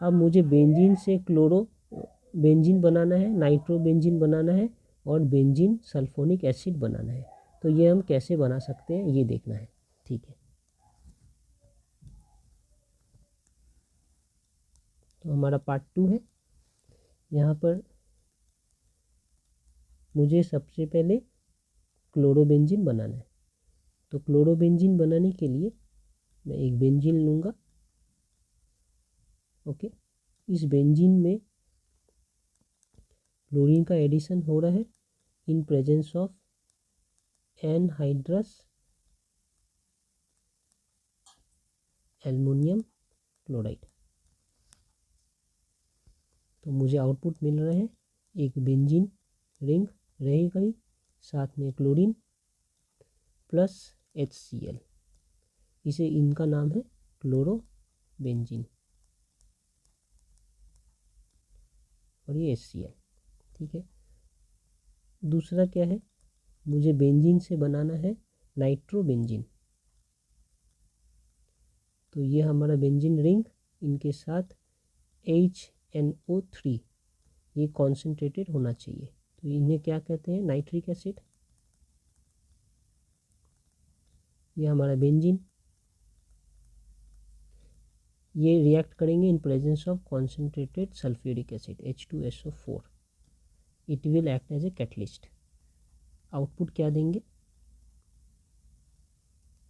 अब मुझे बेंजीन से क्लोरो बेंजीन बनाना है, नाइट्रो बेंजीन बनाना है, और बेंजीन सल्फोनिक एसिड बनाना है। तो ये हम कैसे बना सकते हैं ये देखना है, ठीक है। तो हमारा पार्ट 2 है। यहाँ पर मुझे सबसे पहले क्लोरोबेंजीन बनाना है। तो क्लोरोबेंजीन बनाने के लिए मैं एक बेंजीन लूँगा। ओके, इस बेंजीन में क्लोरीन का एडिशन हो रहा है इन presence of anhydrous aluminium chloride. तो मुझे आउटपुट मिल रहा है एक बेंजीन रिंग रहेगा ही, साथ में क्लोरीन प्लस HCl, इसे इनका नाम है क्लोरोबेंजीन, और ये HCl, ठीक है। दूसरा क्या है, मुझे बेंजीन से बनाना है नाइट्रोबेंजीन। तो ये हमारा बेंजीन रिंग, इनके साथ HNO3 ये कॉन्सेंट्रेटेड होना चाहिए। तो इन्हें क्या कहते हैं, नाइट्रिक एसिड। ये हमारा बेंजीन, ये रिएक्ट करेंगे in presence of concentrated sulphuric acid H2SO4। It will act as a catalyst. Output क्या देंगे,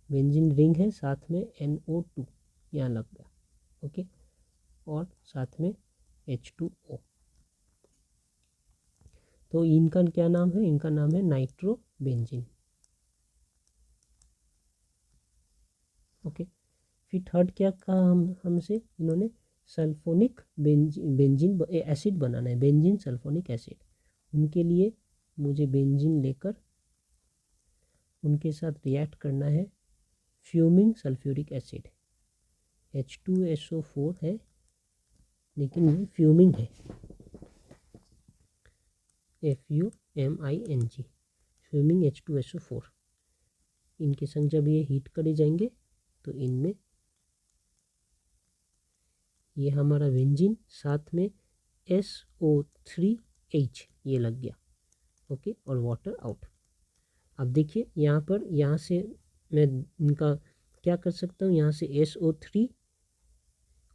बेंजीन रिंग है, साथ में NO2 यहाँ लग गया, ओके, और साथ में H2O। तो इनका क्या नाम है, इनका नाम है नाइट्रोबेंजीन, ओके। फिर थर्ड क्या कहा हमसे इन्होंने, सल्फोनिक बेंजीन एसिड बनाना है, बेंजीन सल्फोनिक एसिड। उनके लिए मुझे बेंजीन लेकर उनके साथ रिएक्ट करना है फ्यूमिंग सल्फ्यूरिक एसिड। H2SO4 है लेकिन ये फ्यूमिंग है, FUMING, फ्यूमिंग H2SO4। इनके संग जब ये हीट करे जाएंगे तो इनमें ये हमारा बेंजीन साथ में SO3H ये लग गया, ओके, और वाटर आउट। अब देखिए यहाँ पर, यहाँ से मैं इनका क्या कर सकता हूँ, यहाँ से SO3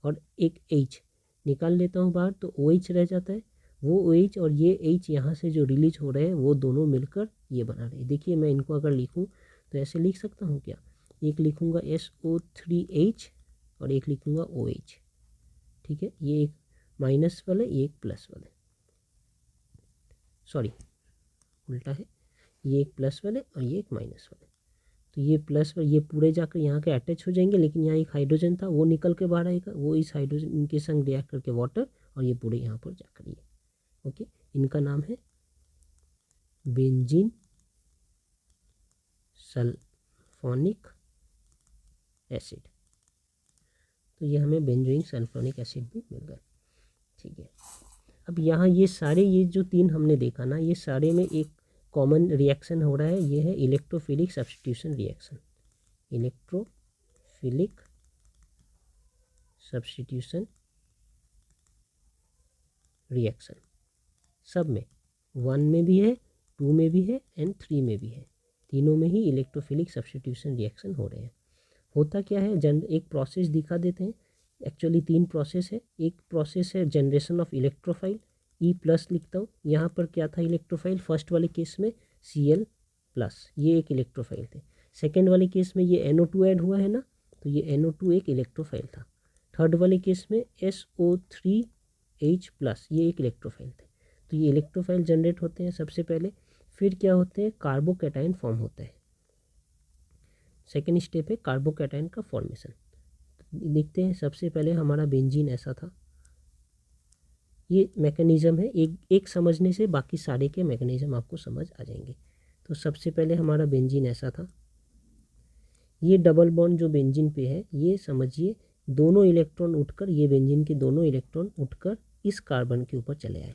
और एक H निकाल लेता हूँ बाहर, तो OH रह जाता है। वो OH और ये H यहाँ से जो रिलीज हो रहे हैं वो दोनों मिलकर ये बना रहे हैं। देखिए मैं इनको अगर लिखूँ तो ऐसे लिख सकता हूँ क्या, एक लिखूँगा SO3H और एक लिखूँगा OH, ठीक है। ये एक माइनस वाला, ये एक प्लस वाला, सॉरी उल्टा है, ये एक प्लस वाले और ये एक माइनस वाले। तो ये प्लस और ये पूरे जाकर यहाँ के अटैच हो जाएंगे, लेकिन यहाँ एक हाइड्रोजन था वो निकल के बाहर आएगा, वो इस हाइड्रोजन के संग रिएक्ट करके वाटर, और ये पूरे यहाँ पर जाकर ये, ओके। इनका नाम है बेंजीन सल्फोनिक एसिड। तो ये हमें बेंजोइक सल्फोनिक एसिड भी मिल गया, ठीक है। अब यहाँ ये सारे, ये जो तीन हमने देखा ना, ये सारे में एक कॉमन रिएक्शन हो रहा है, ये है electrophilic substitution reaction. Electrophilic substitution reaction सब में, 1 में भी है, 2 में भी है एंड 3 में भी है, तीनों में ही इलेक्ट्रोफिलिक सब्स्टिट्यूशन रिएक्शन हो रहे हैं। होता क्या है, एक प्रोसेस दिखा देते हैं। एक्चुअली 3 प्रोसेस है। एक प्रोसेस है जनरेशन ऑफ इलेक्ट्रोफाइल, E+ लिखता हूँ। यहाँ पर क्या था इलेक्ट्रोफाइल, फर्स्ट वाले केस में Cl+, ये एक इलेक्ट्रोफाइल थे। सेकेंड वाले केस में ये NO2 ऐड हुआ है ना, तो ये NO2 एक इलेक्ट्रोफाइल था। थर्ड वाले केस में SO3H+, ये एक इलेक्ट्रोफाइल थे। तो ये इलेक्ट्रोफाइल जनरेट होते हैं सबसे पहले। फिर क्या होते हैं, कार्बोकैटायन फॉर्म होता है। सेकेंड स्टेप है कार्बोकैटायन का फॉर्मेशन। देखते हैं, सबसे पहले हमारा बेंजीन ऐसा था। ये मैकेनिज़्म है, एक समझने से बाकी सारे के मैकेनिज़्म आपको समझ आ जाएंगे। तो सबसे पहले हमारा बेंजीन ऐसा था। ये डबल बॉन्ड जो बेंजीन पे है, ये समझिए दोनों इलेक्ट्रॉन उठकर, ये बेंजीन के दोनों इलेक्ट्रॉन उठकर इस कार्बन के ऊपर चले आए।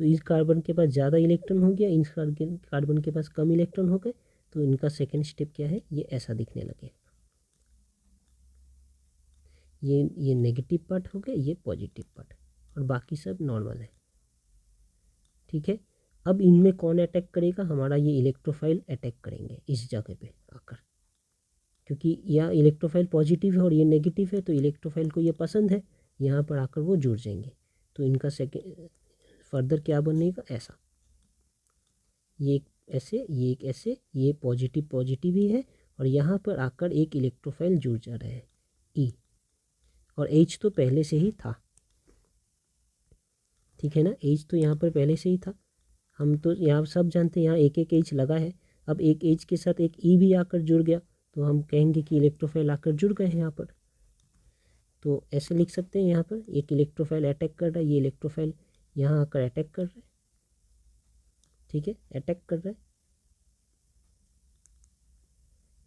तो इस कार्बन के पास ज़्यादा इलेक्ट्रॉन हो गया, इस कार्बन के पास कम इलेक्ट्रॉन हो गए। तो इनका सेकेंड स्टेप क्या है, ये ऐसा दिखने लगे। ये नेगेटिव पार्ट हो गया, ये पॉजिटिव पार्ट, और बाकी सब नॉर्मल है, ठीक है। अब इनमें कौन अटैक करेगा, हमारा ये इलेक्ट्रोफाइल अटैक करेंगे इस जगह पे आकर, क्योंकि यह इलेक्ट्रोफाइल पॉजिटिव है और ये नेगेटिव है, तो इलेक्ट्रोफाइल को ये पसंद है, यहाँ पर आकर वो जुड़ जाएंगे। तो इनका सेकेंड फर्दर क्या बनेगा, ऐसा, ये एक ऐसे, ये एक ऐसे, ये पॉजिटिव पॉजिटिव ही है, और यहाँ पर आकर एक इलेक्ट्रोफाइल जुड़ जा रहा है E, और H तो पहले से ही था, ठीक है ना। H तो यहाँ पर पहले से ही था, हम तो यहाँ सब जानते हैं, यहाँ एक एक H लगा है। अब एक H के साथ एक E भी आकर जुड़ गया, तो हम कहेंगे कि इलेक्ट्रोफाइल आकर जुड़ गए हैं यहाँ पर। तो ऐसे लिख सकते हैं, यहाँ पर एक इलेक्ट्रोफाइल अटैक कर रहा है, ये इलेक्ट्रोफाइल यहाँ आकर अटैक कर रहा है, ठीक है, अटैक कर रहा है,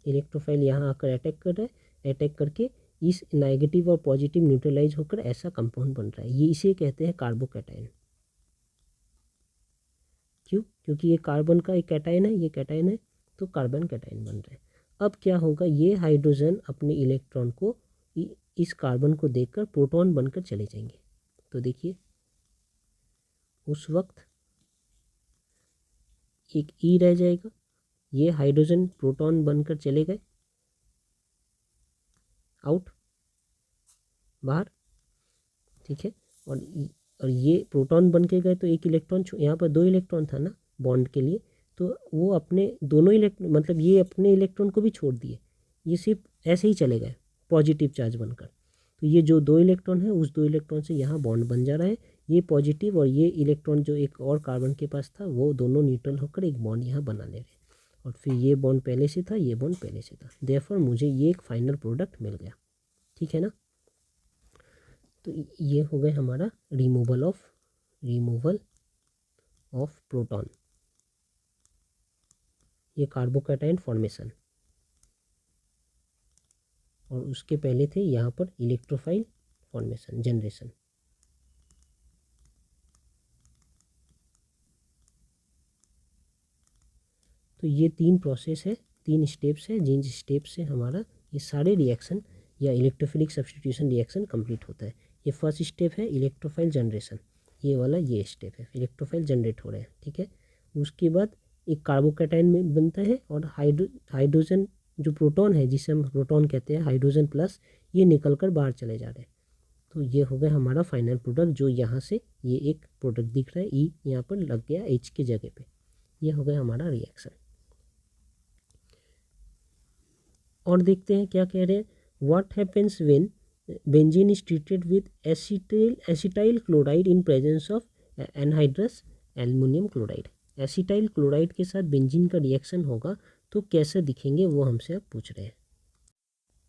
इलेक्ट्रोफाइल यहाँ आकर अटैक कर रहा है, अटैक करके इस नेगेटिव और पॉजिटिव न्यूट्रलाइज होकर ऐसा कंपाउंड बन रहा है, ये इसे कहते हैं कार्बोकैटायन। क्यों? क्योंकि ये कार्बन का एक कैटायन है, ये कैटायन है, तो कार्बन कैटायन बन रहा है। अब क्या होगा, ये हाइड्रोजन अपने इलेक्ट्रॉन को इस कार्बन को देकर प्रोटॉन बनकर चले जाएंगे। तो देखिए उस वक्त एक ई रह जाएगा, ये हाइड्रोजन प्रोटॉन बनकर चले गए आउट, बाहर, ठीक है। और ये प्रोटॉन बन के गए तो एक इलेक्ट्रॉन, यहाँ पर 2 इलेक्ट्रॉन था ना बॉन्ड के लिए, तो वो अपने दोनों इलेक्ट्रॉन, मतलब ये अपने इलेक्ट्रॉन को भी छोड़ दिए, ये सिर्फ ऐसे ही चले गए पॉजिटिव चार्ज बनकर। तो ये जो 2 इलेक्ट्रॉन है उस 2 इलेक्ट्रॉन से यहाँ बॉन्ड बन जा रहा है, ये पॉजिटिव और ये इलेक्ट्रॉन जो एक और कार्बन के पास था वो दोनों न्यूट्रल होकर एक बॉन्ड यहाँ बना ले रहे हैं। और फिर ये बॉन्ड पहले से था, ये बॉन्ड पहले से था, देयरफॉर मुझे ये एक फाइनल प्रोडक्ट मिल गया, ठीक है ना। तो ये हो गए हमारा रिमूवल ऑफ प्रोटॉन, ये कार्बोकैटायन फॉर्मेशन। और उसके पहले थे यहाँ पर इलेक्ट्रोफाइल फॉर्मेशन जनरेशन। तो ये 3 प्रोसेस है, 3 स्टेप्स है, जिन स्टेप से हमारा ये सारे रिएक्शन या इलेक्ट्रोफिलिक सब्स्टिट्यूशन रिएक्शन कंप्लीट होता है। ये फर्स्ट स्टेप है इलेक्ट्रोफाइल जनरेशन, ये वाला ये स्टेप है, इलेक्ट्रोफाइल जनरेट हो रहे हैं, ठीक है। उसके बाद एक कार्बोकैटायन में बनता है और हाइड्रोजन जो प्रोटॉन है जिसे हम प्रोटॉन कहते हैं, हाइड्रोजन प्लस, ये निकल कर बाहर चले जा रहे हैं। तो ये हो गया हमारा फाइनल प्रोडक्ट, जो यहाँ से ये एक प्रोडक्ट दिख रहा है, ई यहाँ पर लग गया एच की जगह पे, ये हो गया हमारा रिएक्शन। और देखते हैं क्या कह रहे हैं, what happens when benzene is treated with acetyl chloride in presence of anhydrous aluminium chloride. Acetyl chloride के साथ बेंजीन का रिएक्शन होगा तो कैसे दिखेंगे वो हमसे अब पूछ रहे हैं।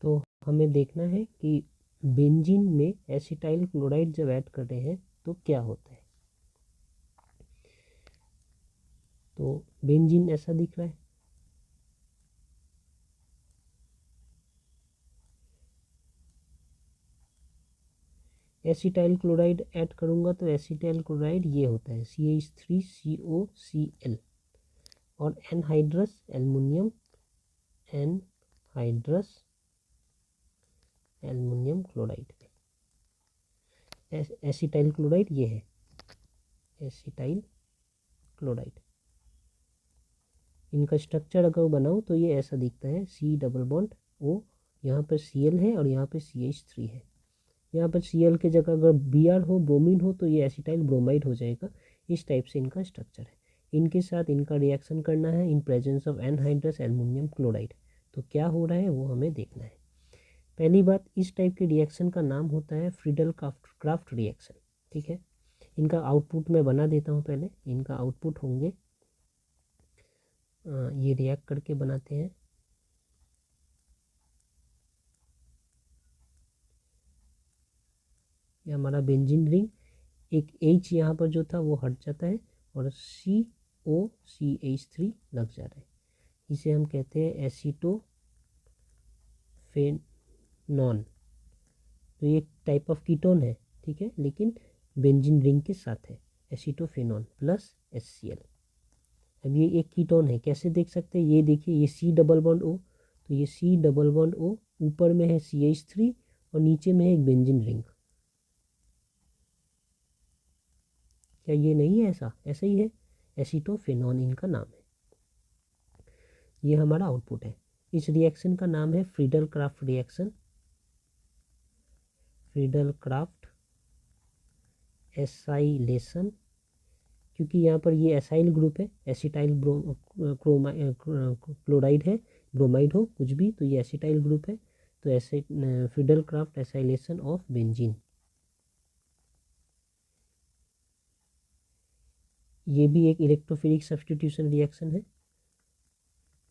तो हमें देखना है कि बेंजीन में एसिटाइल क्लोराइड जब ऐड कर रहे हैं तो क्या होता है। तो बेंजीन ऐसा दिख रहा है, एसिटाइल क्लोराइड ऐड करूँगा तो एसिटाइल क्लोराइड ये होता है CH3COCl, और anhydrous aluminium, anhydrous aluminium chloride, acetyl chloride ये है एसिटाइल क्लोराइड। इनका स्ट्रक्चर अगर बनाऊँ तो ये ऐसा दिखता है, C डबल बॉन्ड O, यहाँ पर Cl है और यहाँ पर CH3 है। यहाँ पर Cl के जगह अगर Br हो, ब्रोमीन हो, तो ये एसिटाइल ब्रोमाइड हो जाएगा। इस टाइप से इनका स्ट्रक्चर है। इनके साथ इनका रिएक्शन करना है इन presence of anhydrous aluminium chloride. तो क्या हो रहा है वो हमें देखना है। पहली बात, इस टाइप के रिएक्शन का नाम होता है फ्रीडल क्राफ्ट रिएक्शन, ठीक है। इनका आउटपुट मैं बना देता हूँ पहले। इनका आउटपुट होंगे, ये रिएक्ट करके बनाते हैं, ये हमारा बेंजीन रिंग, एक H यहाँ पर जो था वो हट जाता है और COCH3 लग जा रहा है। इसे हम कहते हैं एसीटोफेनॉन। तो ये एक टाइप ऑफ कीटोन है, ठीक है, लेकिन बेंजीन रिंग के साथ है, एसीटोफेनॉन प्लस HCl। अब ये एक कीटोन है, कैसे देख सकते हैं, ये देखिए, ये C डबल बॉन्ड O, तो ये C डबल बॉन्ड O, ऊपर में है CH3 और नीचे में है एक बेंजीन रिंग। क्या ये नहीं है ऐसा? ऐसा ही है, एसीटोफेनॉन इनका नाम है। ये हमारा आउटपुट है। इस रिएक्शन का नाम है Friedel craft reaction, Friedel Crafts acylation, क्योंकि यहाँ पर ये एसाइल ग्रुप है, एसिटाइल क्लोराइड है, ब्रोमाइड हो कुछ भी, तो ये एसिटाइल ग्रुप है। तो ऐसे Friedel Crafts acylation of benzene, ये भी एक इलेक्ट्रोफिलिक सब्स्टिट्यूशन रिएक्शन है,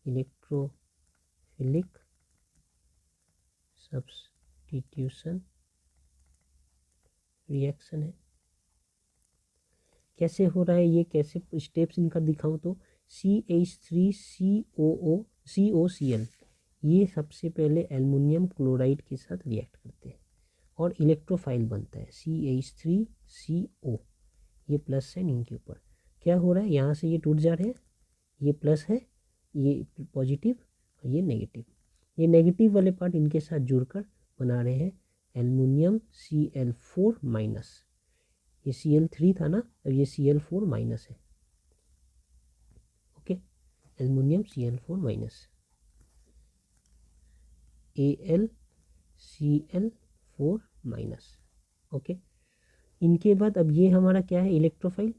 इलेक्ट्रोफिलिक सब्स्टिट्यूशन रिएक्शन है। कैसे हो रहा है ये, कैसे स्टेप्स इनका दिखाऊं तो CH3COCl, ये सबसे पहले एल्युमिनियम क्लोराइड के साथ रिएक्ट करते हैं और इलेक्ट्रोफाइल बनता है CH3CO, ये प्लस साइन इनके ऊपर। क्या हो रहा है, यहाँ से ये टूट जा रहे हैं, ये प्लस है, ये पॉजिटिव और ये नेगेटिव। ये नेगेटिव वाले पार्ट इनके साथ जुड़कर बना रहे हैं एल्युमिनियम Cl4 माइनस। ये Cl3 था ना, अब ये Cl4 माइनस है। Okay, aluminium Cl4 minus, AlCl4 minus. Okay, इनके बाद अब ये हमारा क्या है, इलेक्ट्रोफाइल।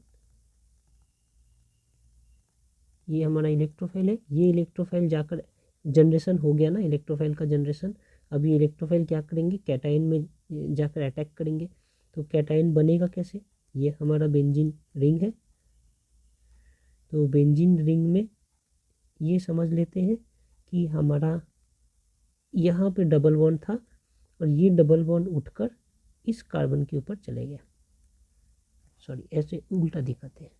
ये हमारा इलेक्ट्रोफाइल है। ये इलेक्ट्रोफाइल जाकर जनरेशन हो गया ना, इलेक्ट्रोफाइल का जनरेशन। अब ये इलेक्ट्रोफाइल क्या करेंगे, कैटायन में जाकर अटैक करेंगे। तो कैटायन बनेगा कैसे, ये हमारा बेंजीन रिंग है। तो बेंजीन रिंग में ये समझ लेते हैं कि हमारा यहाँ पे डबल बॉन्ड था और ये डबल बॉन्ड उठकर इस कार्बन के ऊपर चले गया। सॉरी, ऐसे उल्टा दिखाते हैं।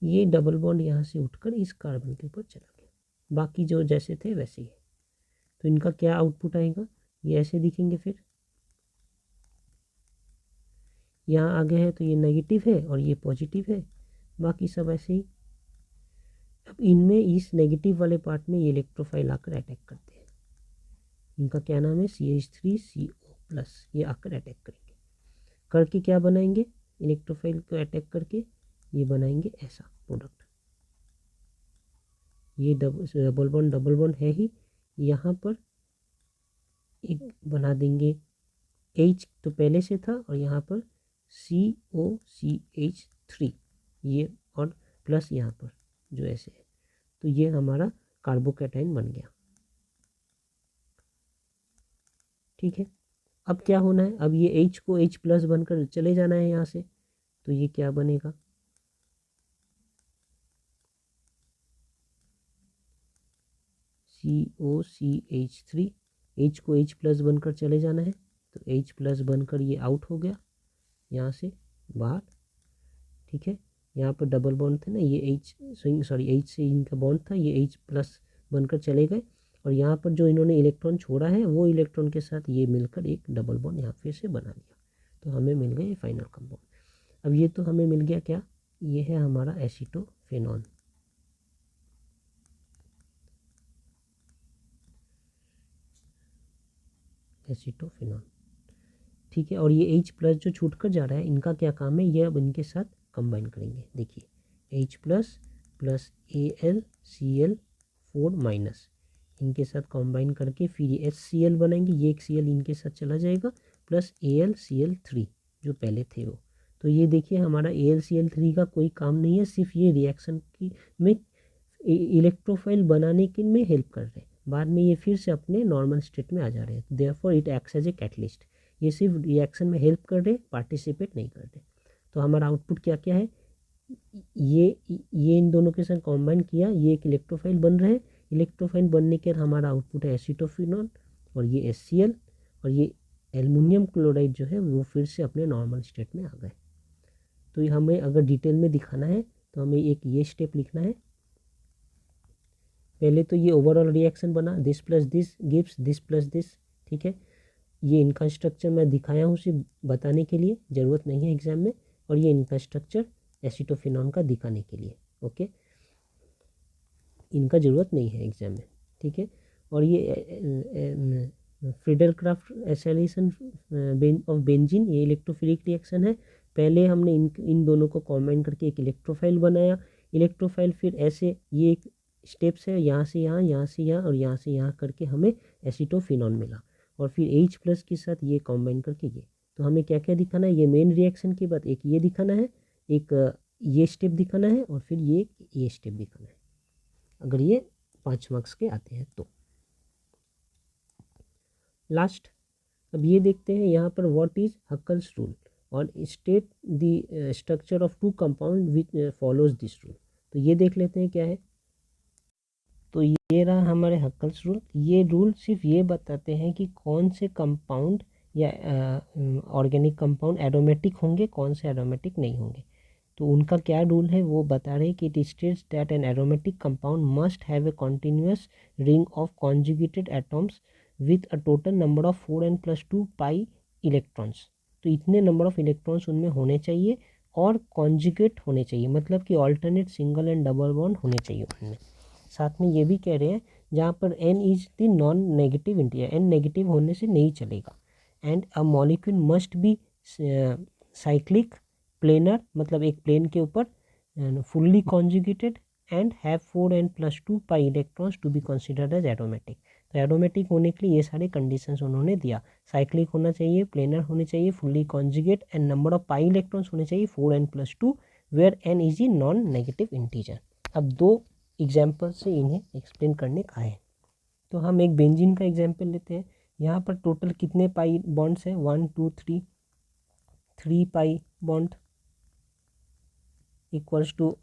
ये डबल बॉन्ड यहाँ से उठकर इस कार्बन के ऊपर चला गया, बाकी जो जैसे थे वैसे ही है। तो इनका क्या आउटपुट आएगा, ये ऐसे दिखेंगे। फिर यहाँ आगे है तो ये नेगेटिव है और ये पॉजिटिव है, बाकी सब ऐसे ही। अब इनमें इस नेगेटिव वाले पार्ट में ये इलेक्ट्रोफाइल आकर अटैक करते हैं। इनका क्या नाम है, CH3CO+। ये आकर अटैक करेंगे, करके क्या बनाएंगे, इलेक्ट्रोफाइल को अटैक करके ये बनाएंगे ऐसा प्रोडक्ट। ये डबल बॉन्ड है ही, यहाँ पर एक बना देंगे H तो पहले से था और यहाँ पर COCH3 ये, और प्लस यहाँ पर जो ऐसे है। तो ये हमारा कार्बोकैटायन बन गया। ठीक है, अब क्या होना है, अब ये H को H+ बनकर चले जाना है यहाँ से। तो ये क्या बनेगा, COCH3, H को H+ बनकर चले जाना है। तो H+ बनकर ये आउट हो गया यहाँ से बाहर। ठीक है, यहाँ पर डबल बॉन्ड थे ना, ये H से इनका बॉन्ड था, ये H+ बनकर चले गए। और यहाँ पर जो इन्होंने इलेक्ट्रॉन छोड़ा है वो इलेक्ट्रॉन के साथ ये मिलकर एक डबल बॉन्ड यहाँ फिर से बना लिया। तो हमें मिल गया ये फाइनल कंपाउंड। अब ये तो हमें मिल गया क्या, ये है हमारा एसीटोफेनॉन। एसीटोफेनॉन, ठीक है। और ये H+ जो छूट कर जा रहा है, इनका क्या काम है, ये अब इनके साथ कंबाइन करेंगे। देखिए H+ प्लस AlCl4 माइनस, इनके साथ कंबाइन करके फिर ये HCl बनाएंगे। ये एक Cl इनके साथ चला जाएगा, प्लस AlCl3 जो पहले थे वो। तो ये देखिए हमारा AlCl3 का कोई काम नहीं है, सिर्फ ये रिएक्शन की में इलेक्ट्रोफाइल बनाने के में हेल्प कर रहे हैं। बाद में ये फिर से अपने नॉर्मल स्टेट में आ जा रहे हैं। Therefore it acts as a catalyst. ये सिर्फ रिएक्शन में हेल्प कर रहे, पार्टिसिपेट नहीं कर रहे। तो हमारा आउटपुट क्या क्या है, ये इन दोनों के साथ कॉम्बाइन किया, ये एक इलेक्ट्रोफाइल बन रहे हैं। इलेक्ट्रोफाइल बनने के बाद हमारा आउटपुट है एसीटोफिनॉल और ये HCl, और ये एल्युमिनियम क्लोराइड जो है वो फिर से अपने नॉर्मल स्टेट में आ गए। तो हमें अगर डिटेल में दिखाना है तो हमें एक ये स्टेप लिखना है। पहले तो ये ओवरऑल रिएक्शन बना, this plus this gives this plus this. ठीक है, ये इनका स्ट्रक्चर मैं दिखाया हूँ सिर्फ बताने के लिए, ज़रूरत नहीं है एग्जाम में। और ये इनका स्ट्रक्चर एसीटोफिनॉन का दिखाने के लिए। ओके, इनका ज़रूरत नहीं है एग्जाम में। ठीक है, और ये फ्रीडल-क्राफ्ट एसिलेशन ऑफ बेंजीन, ये इलेक्ट्रोफिलिक रिएक्शन है। पहले हमने इन दोनों को कॉम्बाइन करके एक इलेक्ट्रोफाइल बनाया। इलेक्ट्रोफाइल फिर ऐसे ये एक स्टेप्स है, यहाँ से यहाँ, यहाँ से यहाँ और यहाँ से यहाँ करके हमें एसीटोफिनॉन मिला। और फिर H+ के साथ ये कॉम्बाइन करके ये। तो हमें क्या क्या दिखाना है, ये मेन रिएक्शन के बाद एक ये दिखाना है, एक ये स्टेप दिखाना है, और फिर ये स्टेप दिखाना है, अगर ये 5 मार्क्स के आते हैं तो। लास्ट, अब ये देखते हैं यहाँ पर व्हाट इज हक्कल्स रूल और state the structure of two compound which follows this rule. तो ये देख लेते हैं क्या है। तो ये रहा हमारे हक्कल्स रूल। ये रूल सिर्फ ये बताते हैं कि कौन से कंपाउंड या ऑर्गेनिक कंपाउंड एरोमेटिक होंगे, कौन से एरोमेटिक नहीं होंगे। तो उनका क्या रूल है वो बता रहे हैं कि it states that an aromatic compound must have a continuous ring of conjugated atoms with a total number of 4n + 2 pi electrons. तो इतने नंबर ऑफ इलेक्ट्रॉन्स उनमें होने चाहिए और कॉन्जुगेट होने चाहिए, मतलब कि alternate single and double bond होने चाहिए उनमें। साथ में ये भी कह रहे हैं जहाँ पर n is the non negative integer, n negative होने से नहीं चलेगा। And a molecule must be cyclic planar, मतलब एक प्लेन के ऊपर fully conjugated and have 4n+2 pi electrons to be considered as aromatic. तो एरोमेटिक होने के लिए ये सारे कंडीशंस उन्होंने दिया, साइक्लिक होना चाहिए, प्लेनर होने चाहिए, fully conjugate and number of pi electrons होने चाहिए 4n+2 where n is a non negative integer. अब दो एग्जाम्पल से इन्हें एक्सप्लेन करने का है। तो हम एक बेंजीन का एग्जाम्पल लेते हैं। यहाँ पर टोटल कितने पाई बॉन्ड्स हैं, 1 2 3 pi bond equals to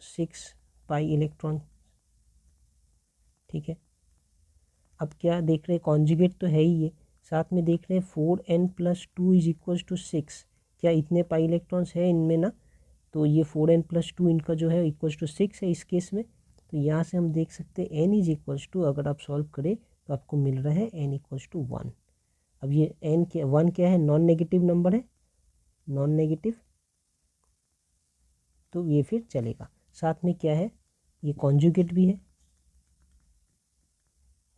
6 pi electron. ठीक है, अब क्या देख रहे हैं, कॉन्जुगेट तो है ही ये, साथ में देख रहे हैं 4n+2 इज इक्वल्स टू 6। क्या इतने पाई इलेक्ट्रॉन्स है इनमें ना, तो ये 4n+2 इनका जो है इक्वल्स टू 6 है इस केस में। तो यहाँ से हम देख सकते हैं n इज इक्वल्स टू, अगर आप सॉल्व करें तो आपको मिल रहा है n इक्वल्स टू 1। अब ये n क्या, 1 क्या है, नॉन नेगेटिव नंबर है, नॉन नेगेटिव, तो ये फिर चलेगा। साथ में क्या है, ये कॉन्जुगेट भी है,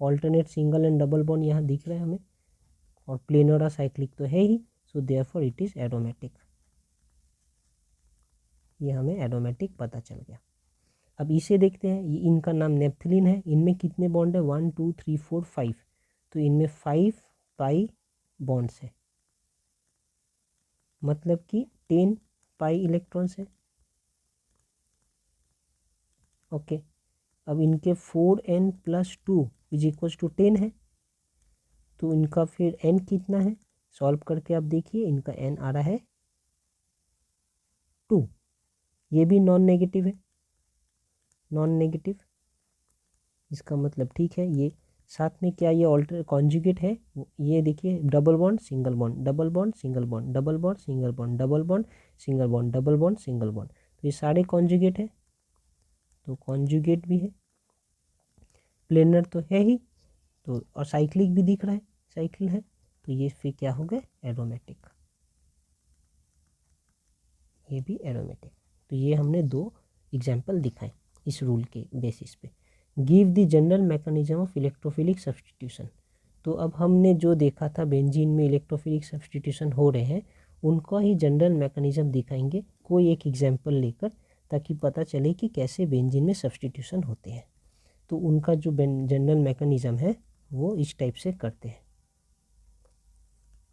alternate single and double bond यहाँ दिख रहा है हमें, और प्लेनर और साइक्लिक तो है ही, so therefore it is aromatic. ये हमें एरोमेटिक पता चल गया। अब इसे देखते हैं, ये इनका नाम नेप्थलीन है, इनमें कितने बॉन्ड है, 1 2 3 4 5, तो इनमें 5 पाई बॉन्ड्स है, मतलब कि 10 पाई इलेक्ट्रॉन्स है। ओके, अब इनके 4n+2 इज इक्वल्स टू 10 है, तो इनका फिर n कितना है, सॉल्व करके आप देखिए, इनका n आ रहा है 2। ये भी नॉन नेगेटिव है, नॉन नेगेटिव, इसका मतलब ठीक है ये। साथ में क्या ये ऑल्टर कॉन्जुगेट है, ये देखिए, double bond single bond, double bond single bond, double bond single bond, double bond single bond, double bond single bond, तो ये सारे कॉन्जुगेट है, तो कॉन्जुगेट भी है, प्लेनर तो है ही, तो और साइक्लिक भी दिख रहा है, साइकिल है, तो ये फिर क्या हो गए, एरोमेटिक, ये भी एरोमेटिक। तो ये हमने दो एग्जाम्पल दिखाए इस रूल के बेसिस पे। Give the general mechanism of electrophilic substitution. तो अब हमने जो देखा था बेंजीन में इलेक्ट्रोफिलिक सब्सटीट्यूशन हो रहे हैं, उनका ही जनरल मैकेनिज्म दिखाएंगे कोई एक एग्जाम्पल लेकर, ताकि पता चले कि कैसे बेंजीन में सब्सटीट्यूशन होते हैं। तो उनका जो जनरल मैकेनिज्म है वो इस टाइप से करते हैं,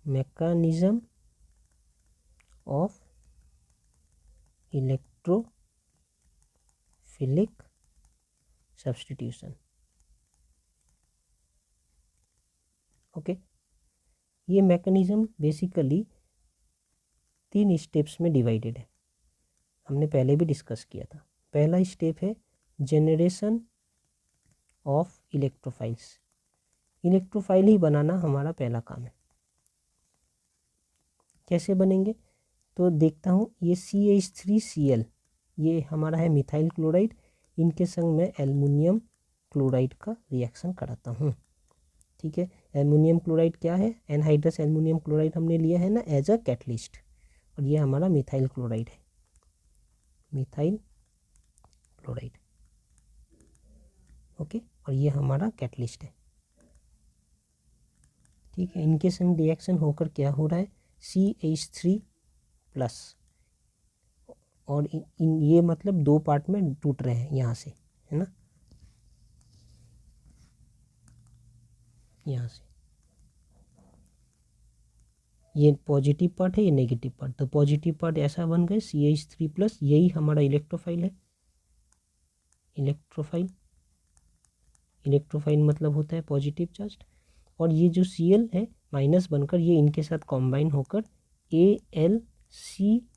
mechanism of electrophilic substitution. Okay, ये मैकेनिज्म बेसिकली 3 स्टेप्स में डिवाइडेड है, हमने पहले भी डिस्कस किया था। पहला स्टेप है जनरेशन ऑफ इलेक्ट्रोफाइल्स, इलेक्ट्रोफाइल ही बनाना हमारा पहला काम है। कैसे बनेंगे, तो देखता हूँ, ये CH3Cl ये हमारा है मिथाइल क्लोराइड, इनके संग मैं एल्युमिनियम क्लोराइड का रिएक्शन कराता हूँ। ठीक है, एल्युमिनियम क्लोराइड क्या है, एनहाइड्रस एल्युमिनियम क्लोराइड हमने लिया है ना एज अ कैटलिस्ट, और ये हमारा मिथाइल क्लोराइड है, मिथाइल क्लोराइड। ओके, और ये हमारा कैटलिस्ट है। ठीक है, इनके संग रिएक्शन होकर क्या हो रहा है, CH3+, और इन ये मतलब 2 पार्ट में टूट रहे हैं यहाँ से, है ना, यहाँ से ये पॉजिटिव पार्ट है, ये नेगेटिव पार्ट, तो पॉजिटिव पार्ट ऐसा बन गए CH3+, यही हमारा इलेक्ट्रोफाइल है। इलेक्ट्रोफाइल, इलेक्ट्रोफाइल मतलब होता है पॉजिटिव चार्ज, और ये जो Cl है माइनस बनकर ये इनके साथ कॉम्बाइन होकर AlCl4-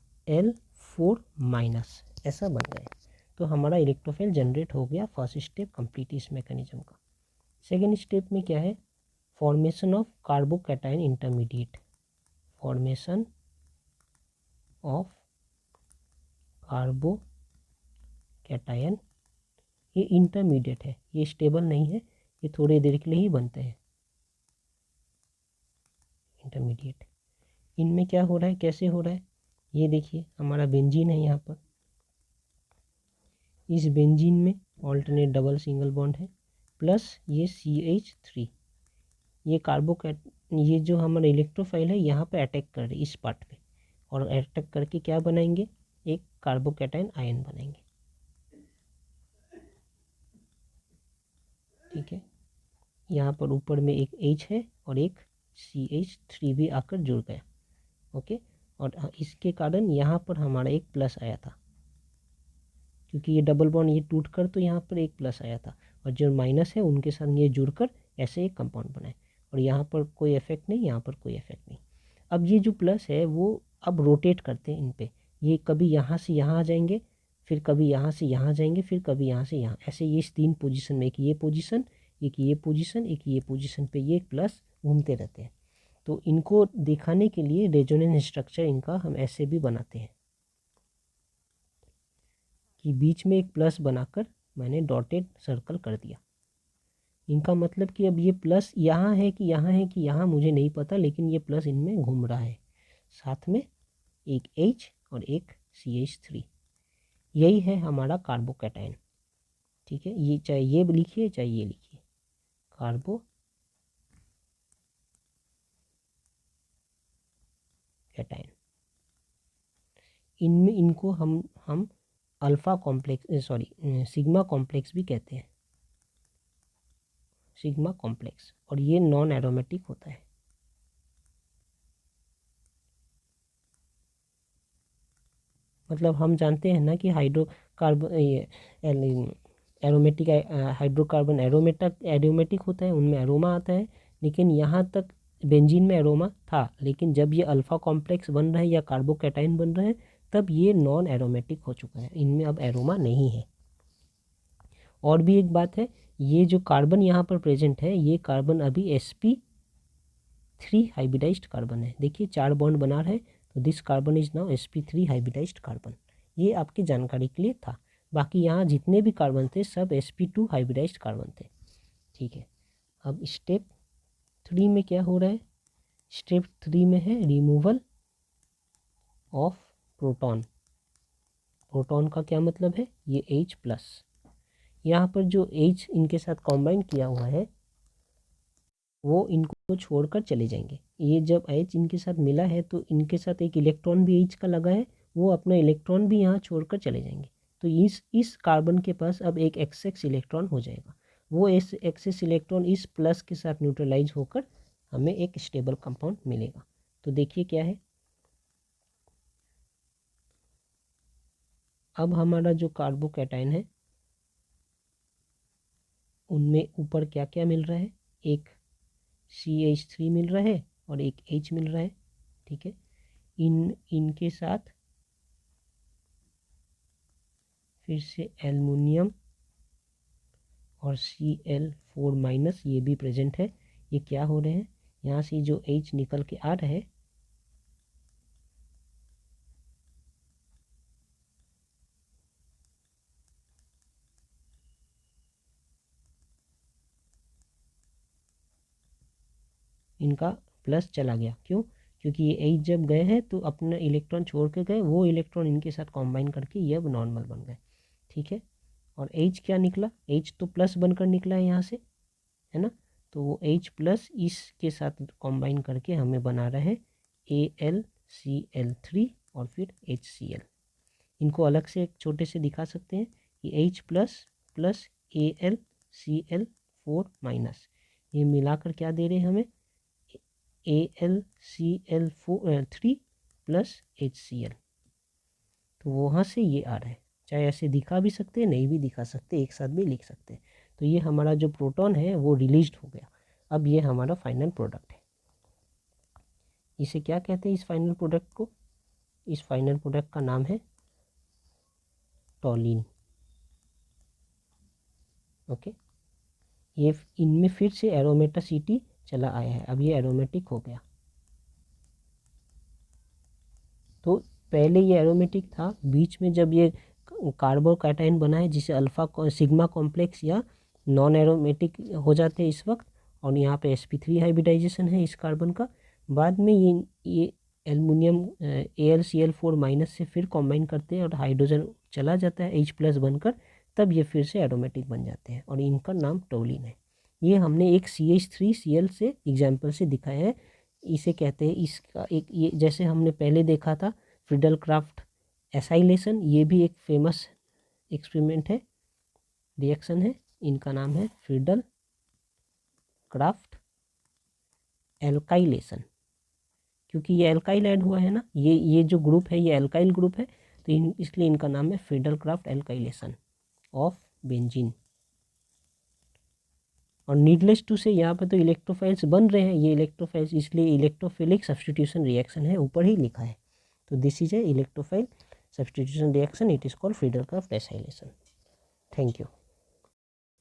ऐसा बन गए। तो हमारा इलेक्ट्रोफाइल जनरेट हो गया, फर्स्ट स्टेप कंप्लीट इस मैकेनिज्म का। सेकेंड स्टेप में क्या है, formation of carbocation intermediate, formation of carbocation, ये इंटरमीडिएट है, ये स्टेबल नहीं है, ये थोड़ी देर के लिए ही बनते हैं, इंटरमीडिएट। इनमें क्या हो रहा है, कैसे हो रहा है, ये देखिए हमारा बेंजीन है यहाँ पर, इस बेंजीन में ऑल्टरनेट डबल सिंगल बॉन्ड है, प्लस ये CH3, ये ये जो हमारा इलेक्ट्रोफाइल है यहाँ पे अटैक कर रही है इस पार्ट पे, और अटैक करके क्या बनाएंगे, एक कार्बोकैटायन आयन बनाएंगे। ठीक है, यहाँ पर ऊपर में एक H है और एक CH3 भी आकर जुड़ गया। ओके, और इसके कारण यहाँ पर हमारा एक प्लस आया था, क्योंकि ये डबल बॉन्ड ये टूट कर तो यहाँ पर एक प्लस आया था, और जो माइनस है उनके साथ ये जुड़कर ऐसे एक कंपाउंड बनाए, और यहाँ पर कोई इफेक्ट नहीं, यहाँ पर कोई इफेक्ट नहीं। अब ये जो प्लस है वो अब रोटेट करते हैं इन पे, ये कभी यहाँ से यहाँ आ जाएंगे, फिर कभी यहाँ से यहाँ जाएंगे, फिर कभी यहाँ से यहाँ, ऐसे ये 3 पोजीशन में, एक ये पोजीशन, एक ये पोजीशन, एक ये पोजीशन पे ये प्लस घूमते रहते हैं। तो इनको दिखाने के लिए रेजोनेंस स्ट्रक्चर इनका हम ऐसे भी बनाते हैं कि बीच में एक प्लस बनाकर मैंने डॉटेड सर्कल कर दिया। इनका मतलब कि अब ये प्लस यहाँ है कि यहाँ है कि यहाँ मुझे नहीं पता, लेकिन ये प्लस इनमें घूम रहा है, साथ में एक H और एक CH3, यही है हमारा कार्बोकैटायन। ठीक है, ये चाहे ये लिखिए चाहे ये लिखिए, कार्बोकैटायन। इनमें इनको हम अल्फ़ा कॉम्प्लेक्स सिग्मा कॉम्प्लेक्स भी कहते हैं, सिग्मा कॉम्प्लेक्स, और ये नॉन एरोमेटिक होता है। मतलब हम जानते हैं ना कि एरोमेटिक हाइड्रोकार्बन एरोमेटिक होता है, उनमें एरोमा आता है, लेकिन यहाँ तक बेंजीन में एरोमा था, लेकिन जब ये अल्फ़ा कॉम्प्लेक्स बन रहा है या कार्बोकैटायन बन रहा है तब ये नॉन एरोमेटिक हो चुका है, इनमें अब एरोमा नहीं है। और भी एक बात है, ये जो कार्बन यहाँ पर प्रेजेंट है, ये कार्बन अभी sp3 हाइब्रिडाइज्ड कार्बन है। देखिए 4 बॉन्ड बना रहा है, तो this carbon is now sp3 hybridised carbon. ये आपकी जानकारी के लिए था, बाकी यहाँ जितने भी कार्बन थे सब sp2 हाइब्रिडाइज्ड कार्बन थे। ठीक है, अब स्टेप 3 में क्या हो रहा है, स्टेप 3 में है रिमूवल ऑफ प्रोटॉन। प्रोटॉन का क्या मतलब है, ये H+, यहाँ पर जो H इनके साथ कॉम्बाइन किया हुआ है वो इनको छोड़कर चले जाएंगे। ये जब H इनके साथ मिला है तो इनके साथ एक इलेक्ट्रॉन भी H का लगा है, वो अपना इलेक्ट्रॉन भी यहाँ छोड़कर चले जाएंगे। तो इस कार्बन के पास अब एक एक्सेस इलेक्ट्रॉन हो जाएगा, वो इस एक्सेस इलेक्ट्रॉन इस प्लस के साथ न्यूट्रलाइज होकर हमें एक स्टेबल कंपाउंड मिलेगा। तो देखिए क्या है, अब हमारा जो कार्बोकैटायन है उनमें ऊपर क्या क्या मिल रहा है, एक CH3 मिल रहा है और एक H मिल रहा है। ठीक है, इनके साथ फिर से एल्युमिनियम और Cl4- ये भी प्रेजेंट है। ये क्या हो रहे हैं, यहाँ से जो H निकल के आ रहा है इनका प्लस चला गया, क्यों, क्योंकि ये H जब गए हैं तो अपना इलेक्ट्रॉन छोड़ के गए, वो इलेक्ट्रॉन इनके साथ कॉम्बाइन करके ये अब नॉर्मल बन गए। ठीक है, और H क्या निकला, H तो प्लस बनकर निकला है यहाँ से, है ना, तो वो H+ इसके साथ कॉम्बाइन करके हमें बना रहा है AlCl3 और फिर HCl। इनको अलग से एक छोटे से दिखा सकते हैं कि H+ प्लस AlCl4- ये मिलाकर क्या दे रहे हैं हमें, AlCl3 प्लस HCl। तो वहाँ से ये आ रहा है, चाहे ऐसे दिखा भी सकते हैं, नहीं भी दिखा सकते, एक साथ भी लिख सकते हैं। तो ये हमारा जो प्रोटॉन है वो रिलीज्ड हो गया। अब ये हमारा फाइनल प्रोडक्ट है। इसे क्या कहते हैं इस फाइनल प्रोडक्ट को, इस फाइनल प्रोडक्ट का नाम है टॉलिन। ओके, ये इनमें फिर से एरोमेटासिटी चला आया है, अब ये एरोमेटिक हो गया। तो पहले ये एरोमेटिक था, बीच में जब ये कार्बोकैटायन बना है जिसे अल्फ़ा सिग्मा कॉम्प्लेक्स या नॉन एरोमेटिक हो जाते हैं इस वक्त, और यहाँ पे sp3 हाइब्रिडाइजेशन है इस कार्बन का। बाद में ये एल्युमिनियम AlCl4 माइनस से फिर कॉम्बाइन करते हैं और हाइड्रोजन चला जाता है H+ बनकर, तब ये फिर से एरोमेटिक बन जाते हैं और इनका नाम टोलिन है। ये हमने एक CH3Cl से एग्जाम्पल से दिखाया है। इसे कहते हैं, इसका एक ये जैसे हमने पहले देखा था फ्रीडल क्राफ्ट एसाइलेशन, ये भी एक फेमस एक्सपेरिमेंट है, रिएक्शन है। इनका नाम है फ्रीडल क्राफ्ट एल्काइलेशन, क्योंकि ये एल्काइल ऐड हुआ है ना, ये जो ग्रुप है ये एल्काइल ग्रुप है, तो इसलिए इनका नाम है Friedel craft alkylation of benzene. और नीडलेस टू से यहाँ पे तो इलेक्ट्रोफाइल्स बन रहे हैं, ये इलेक्ट्रोफाइल्स इसलिए इलेक्ट्रोफिलिक सब्स्टिट्यूशन रिएक्शन है, ऊपर ही लिखा है। तो this is a electrophile substitution reaction, it is called Friedel Crafts acylation. Thank you.